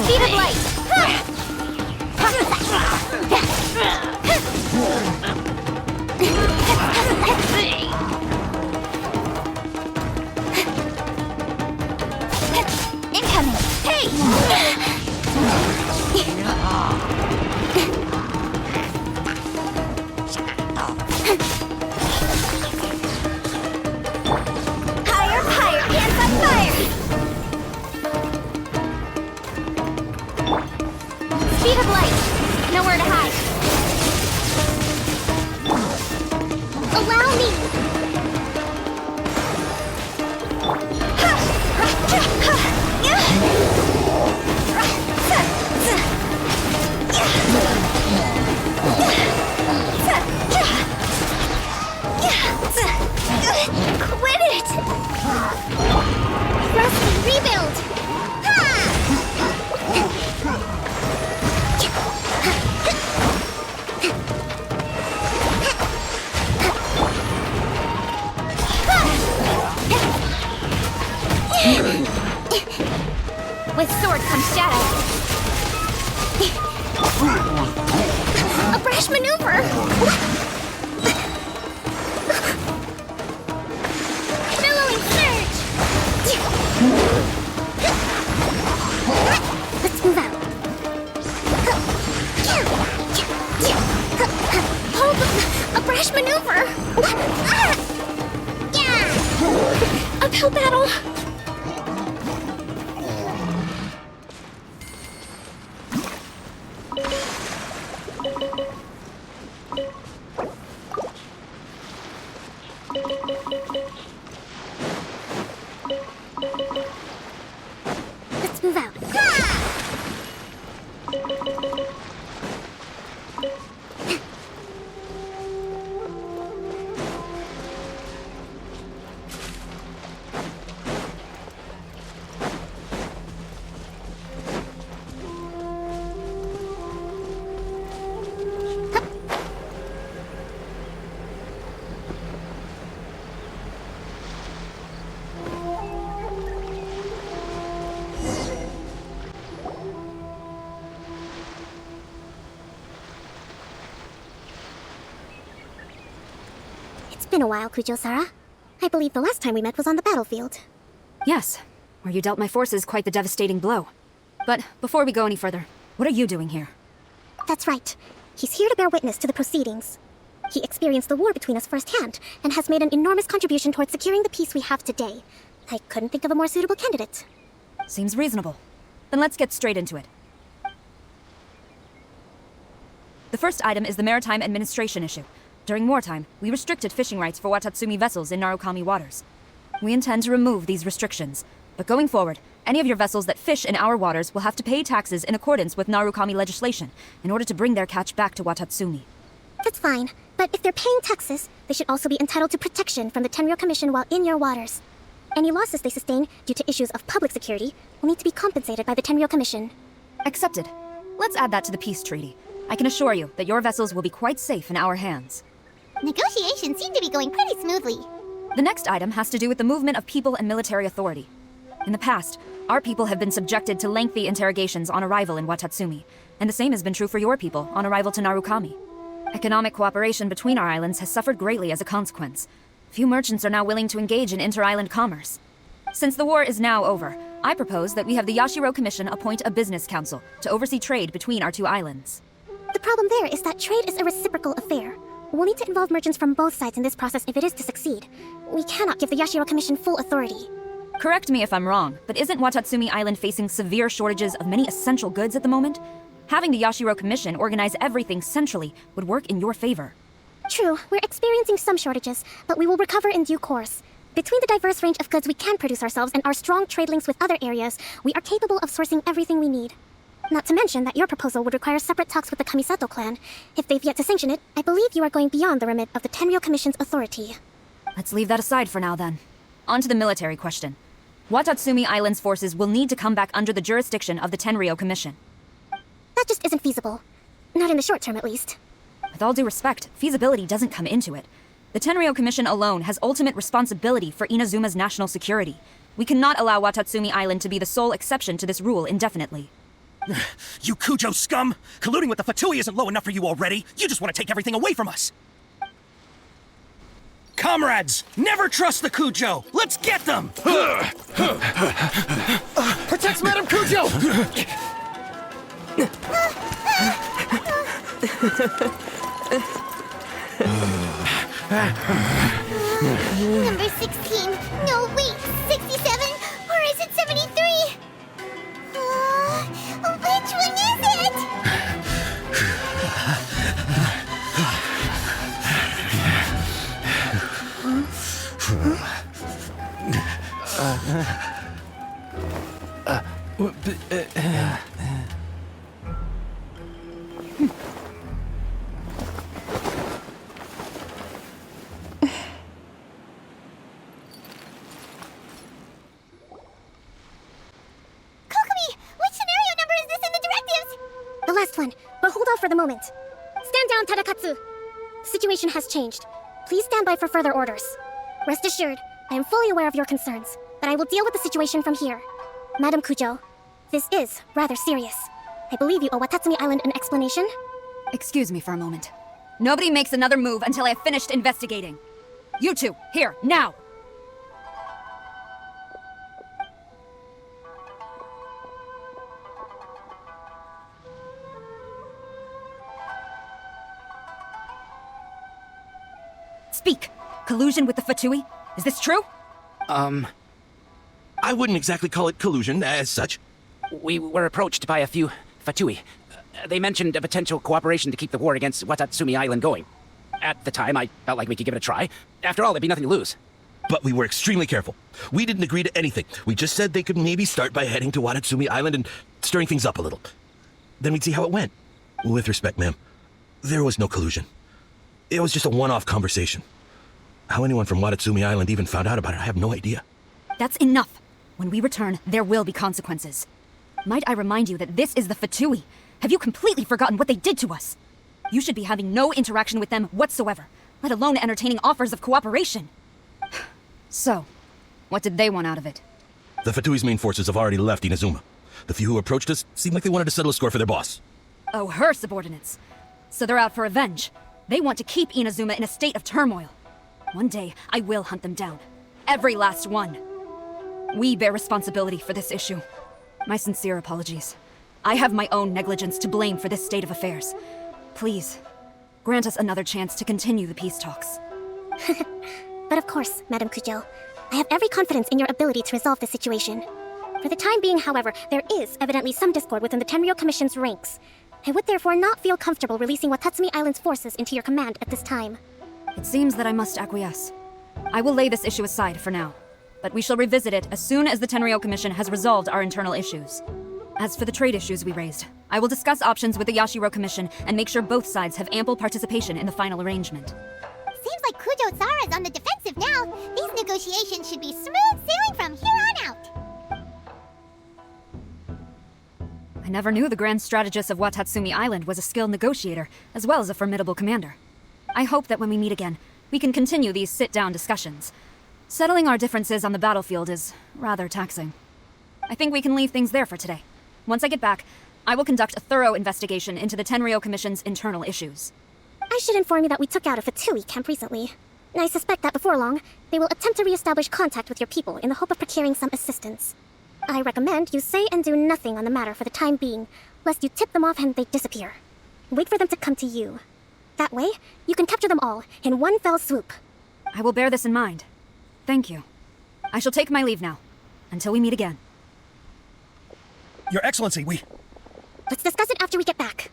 Speed of light! Incoming! Hey! Higher, higher! Hands on fire! Speed of light! Nowhere to hide! Allow me! Quit it! Rusty, rebuild! With sword comes shadow. A brash maneuver! Billowing surge! Let's move out. Hold a brash maneuver! Uphill battle! Let's move out. been a while, Kujo-Sara. I believe the last time we met was on the battlefield. Yes, where you dealt my forces quite the devastating blow. But before we go any further, what are you doing here? That's right. He's here to bear witness to the proceedings. He experienced the war between us firsthand, and has made an enormous contribution towards securing the peace we have today. I couldn't think of a more suitable candidate. Seems reasonable. Then let's get straight into it. The first item is the maritime administration issue. During wartime, we restricted fishing rights for Watatsumi vessels in Narukami waters. We intend to remove these restrictions, but going forward, any of your vessels that fish in our waters will have to pay taxes in accordance with Narukami legislation in order to bring their catch back to Watatsumi. That's fine, but if they're paying taxes, they should also be entitled to protection from the Tenryou Commission while in your waters. Any losses they sustain due to issues of public security will need to be compensated by the Tenryou Commission. Accepted. Let's add that to the peace treaty. I can assure you that your vessels will be quite safe in our hands. Negotiations seem to be going pretty smoothly. The next item has to do with the movement of people and military authority. In the past, our people have been subjected to lengthy interrogations on arrival in Watatsumi, and the same has been true for your people on arrival to Narukami. Economic cooperation between our islands has suffered greatly as a consequence. Few merchants are now willing to engage in inter-island commerce. Since the war is now over, I propose that we have the Yashiro Commission appoint a business council to oversee trade between our two islands. The problem there is that trade is a reciprocal affair. We'll need to involve merchants from both sides in this process if it is to succeed. We cannot give the Yashiro Commission full authority. Correct me if I'm wrong, but isn't Watatsumi Island facing severe shortages of many essential goods at the moment? Having the Yashiro Commission organize everything centrally would work in your favor. True, we're experiencing some shortages, but we will recover in due course. Between the diverse range of goods we can produce ourselves and our strong trade links with other areas, we are capable of sourcing everything we need. Not to mention that your proposal would require separate talks with the Kamisato clan. If they've yet to sanction it, I believe you are going beyond the remit of the Tenryou Commission's authority. Let's leave that aside for now then. On to the military question. Watatsumi Island's forces will need to come back under the jurisdiction of the Tenryou Commission. That just isn't feasible. Not in the short term, at least. With all due respect, feasibility doesn't come into it. The Tenryou Commission alone has ultimate responsibility for Inazuma's national security. We cannot allow Watatsumi Island to be the sole exception to this rule indefinitely. You Kujo scum! Colluding with the Fatui isn't low enough for you already! You just want to take everything away from us! Comrades! Never trust the Kujo! Let's get them! Protect Madame Kujo! Number 16. No, wait. 67? Or is it 73? Which one is it? The last one, but hold off for the moment. Stand down, Tadakatsu. The situation has changed. Please stand by for further orders. Rest assured, I am fully aware of your concerns, but I will deal with the situation from here. Madam Kujo, this is rather serious. I believe you owe Watatsumi Island an explanation. Excuse me for a moment. Nobody makes another move until I have finished investigating. You two, here, now! Speak! Collusion with the Fatui? Is this true? I wouldn't exactly call it collusion as such. We were approached by a few Fatui. They mentioned a potential cooperation to keep the war against Watatsumi Island going. At the time, I felt like we could give it a try. After all, there'd be nothing to lose. But we were extremely careful. We didn't agree to anything. We just said they could maybe start by heading to Watatsumi Island and stirring things up a little. Then we'd see how it went. With respect, ma'am, there was no collusion. It was just a one-off conversation. How anyone from Watatsumi Island even found out about it, I have no idea. That's enough. When we return, there will be consequences. Might I remind you that this is the Fatui? Have you completely forgotten what they did to us? You should be having no interaction with them whatsoever, let alone entertaining offers of cooperation. So, what did they want out of it? The Fatui's main forces have already left Inazuma. The few who approached us seemed like they wanted to settle a score for their boss. Oh, her subordinates. So they're out for revenge. They want to keep Inazuma in a state of turmoil. One day, I will hunt them down. Every last one. We bear responsibility for this issue. My sincere apologies. I have my own negligence to blame for this state of affairs. Please, grant us another chance to continue the peace talks. But of course, Madame Kujo, I have every confidence in your ability to resolve the situation. For the time being, however, there is evidently some discord within the Tenryou Commission's ranks. I would therefore not feel comfortable releasing Watatsumi Island's forces into your command at this time. It seems that I must acquiesce. I will lay this issue aside for now, but we shall revisit it as soon as the Tenryou Commission has resolved our internal issues. As for the trade issues we raised, I will discuss options with the Yashiro Commission and make sure both sides have ample participation in the final arrangement. Seems like Kujo Sara's on the defensive now. These negotiations should be smooth sailing from here on out. I never knew the Grand Strategist of Watatsumi Island was a skilled negotiator, as well as a formidable commander. I hope that when we meet again, we can continue these sit-down discussions. Settling our differences on the battlefield is rather taxing. I think we can leave things there for today. Once I get back, I will conduct a thorough investigation into the Tenryou Commission's internal issues. I should inform you that we took out a Fatui camp recently. I suspect that before long, they will attempt to re-establish contact with your people in the hope of procuring some assistance. I recommend you say and do nothing on the matter for the time being, lest you tip them off and they disappear. Wait for them to come to you. That way, you can capture them all in one fell swoop. I will bear this in mind. Thank you. I shall take my leave now. Until we meet again. Your Excellency, Let's discuss it after we get back.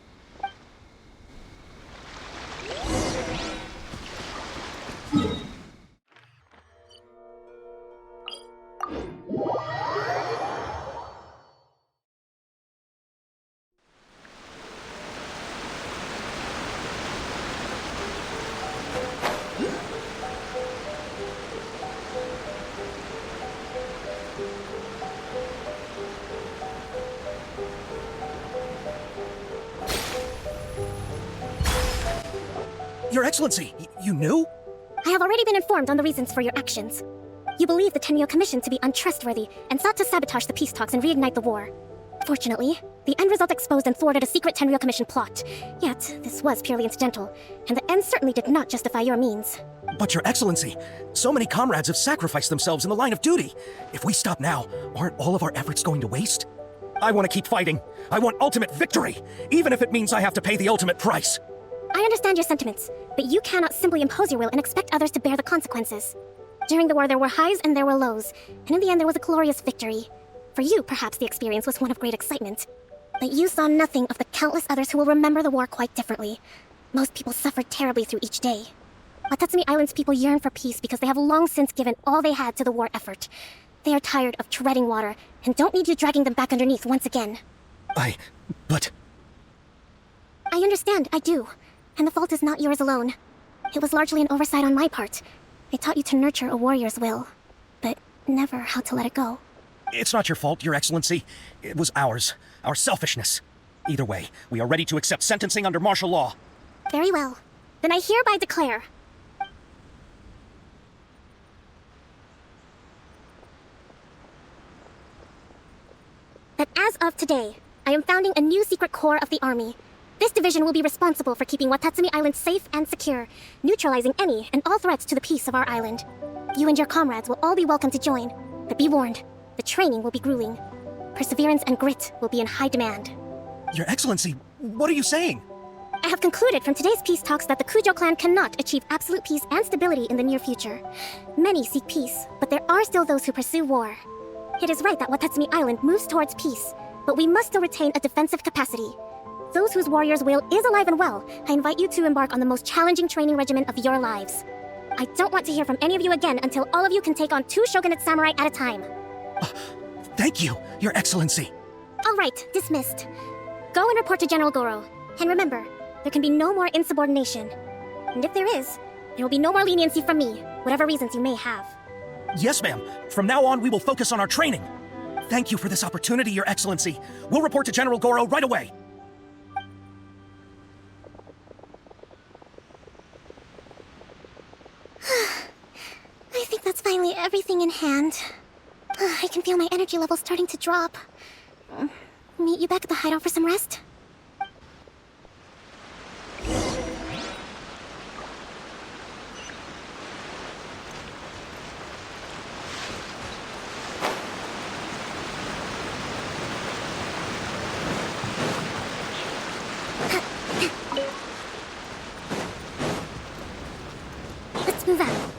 Your Excellency, you knew? I have already been informed on the reasons for your actions. You believe the Tenryou Commission to be untrustworthy and sought to sabotage the peace talks and reignite the war. Fortunately, the end result exposed and thwarted a secret Tenryou Commission plot. Yet, this was purely incidental, and the end certainly did not justify your means. But Your Excellency, so many comrades have sacrificed themselves in the line of duty. If we stop now, aren't all of our efforts going to waste? I want to keep fighting. I want ultimate victory, even if it means I have to pay the ultimate price. I understand your sentiments, but you cannot simply impose your will and expect others to bear the consequences. During the war, there were highs and there were lows, and in the end, there was a glorious victory. For you, perhaps the experience was one of great excitement. But you saw nothing of the countless others who will remember the war quite differently. Most people suffered terribly through each day. Watatsumi Island's people yearn for peace because they have long since given all they had to the war effort. They are tired of treading water, and don't need you dragging them back underneath once again. But... I understand, I do. And the fault is not yours alone. It was largely an oversight on my part. They taught you to nurture a warrior's will, but never how to let it go. It's not your fault, Your Excellency. It was ours. Our selfishness. Either way, we are ready to accept sentencing under martial law. Very well. Then I hereby declare... that as of today, I am founding a new secret corps of the army. This division will be responsible for keeping Watatsumi Island safe and secure, neutralizing any and all threats to the peace of our island. You and your comrades will all be welcome to join, but be warned, the training will be grueling. Perseverance and grit will be in high demand. Your Excellency, what are you saying? I have concluded from today's peace talks that the Kujo clan cannot achieve absolute peace and stability in the near future. Many seek peace, but there are still those who pursue war. It is right that Watatsumi Island moves towards peace, but we must still retain a defensive capacity. Those whose warrior's will is alive and well, I invite you to embark on the most challenging training regimen of your lives. I don't want to hear from any of you again until all of you can take on 2 shogunate samurai at a time. Thank you, Your Excellency. All right, dismissed. Go and report to General Goro. And remember, there can be no more insubordination. And if there is, there will be no more leniency from me, whatever reasons you may have. Yes, ma'am. From now on, we will focus on our training. Thank you for this opportunity, Your Excellency. We'll report to General Goro right away. I think that's finally everything in hand. I can feel my energy levels starting to drop. Meet you back at the hideout for some rest? Move out.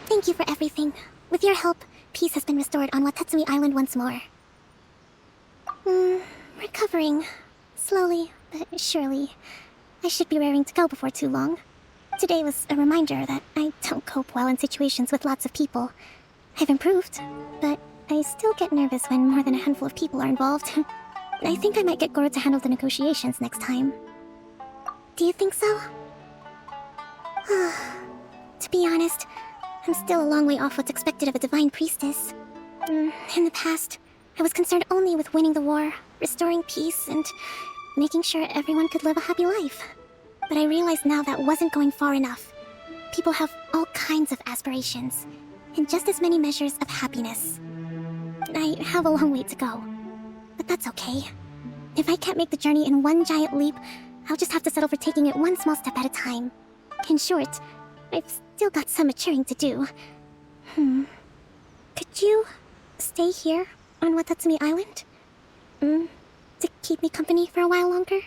Thank you for everything. With your help, peace has been restored on Watatsumi Island once more. Recovering. Slowly, but surely. I should be raring to go before too long. Today was a reminder that I don't cope well in situations with lots of people. I've improved, but I still get nervous when more than a handful of people are involved. I think I might get Goro to handle the negotiations next time. Do you think so? To be honest, I'm still a long way off what's expected of a divine priestess. In the past, I was concerned only with winning the war, restoring peace, and making sure everyone could live a happy life. But I realize now that wasn't going far enough. People have all kinds of aspirations, and just as many measures of happiness. I have a long way to go, but that's okay. If I can't make the journey in one giant leap, I'll just have to settle for taking it one small step at a time. In short, I've still got some maturing to do. Could you stay here on Watatsumi Island? To keep me company for a while longer?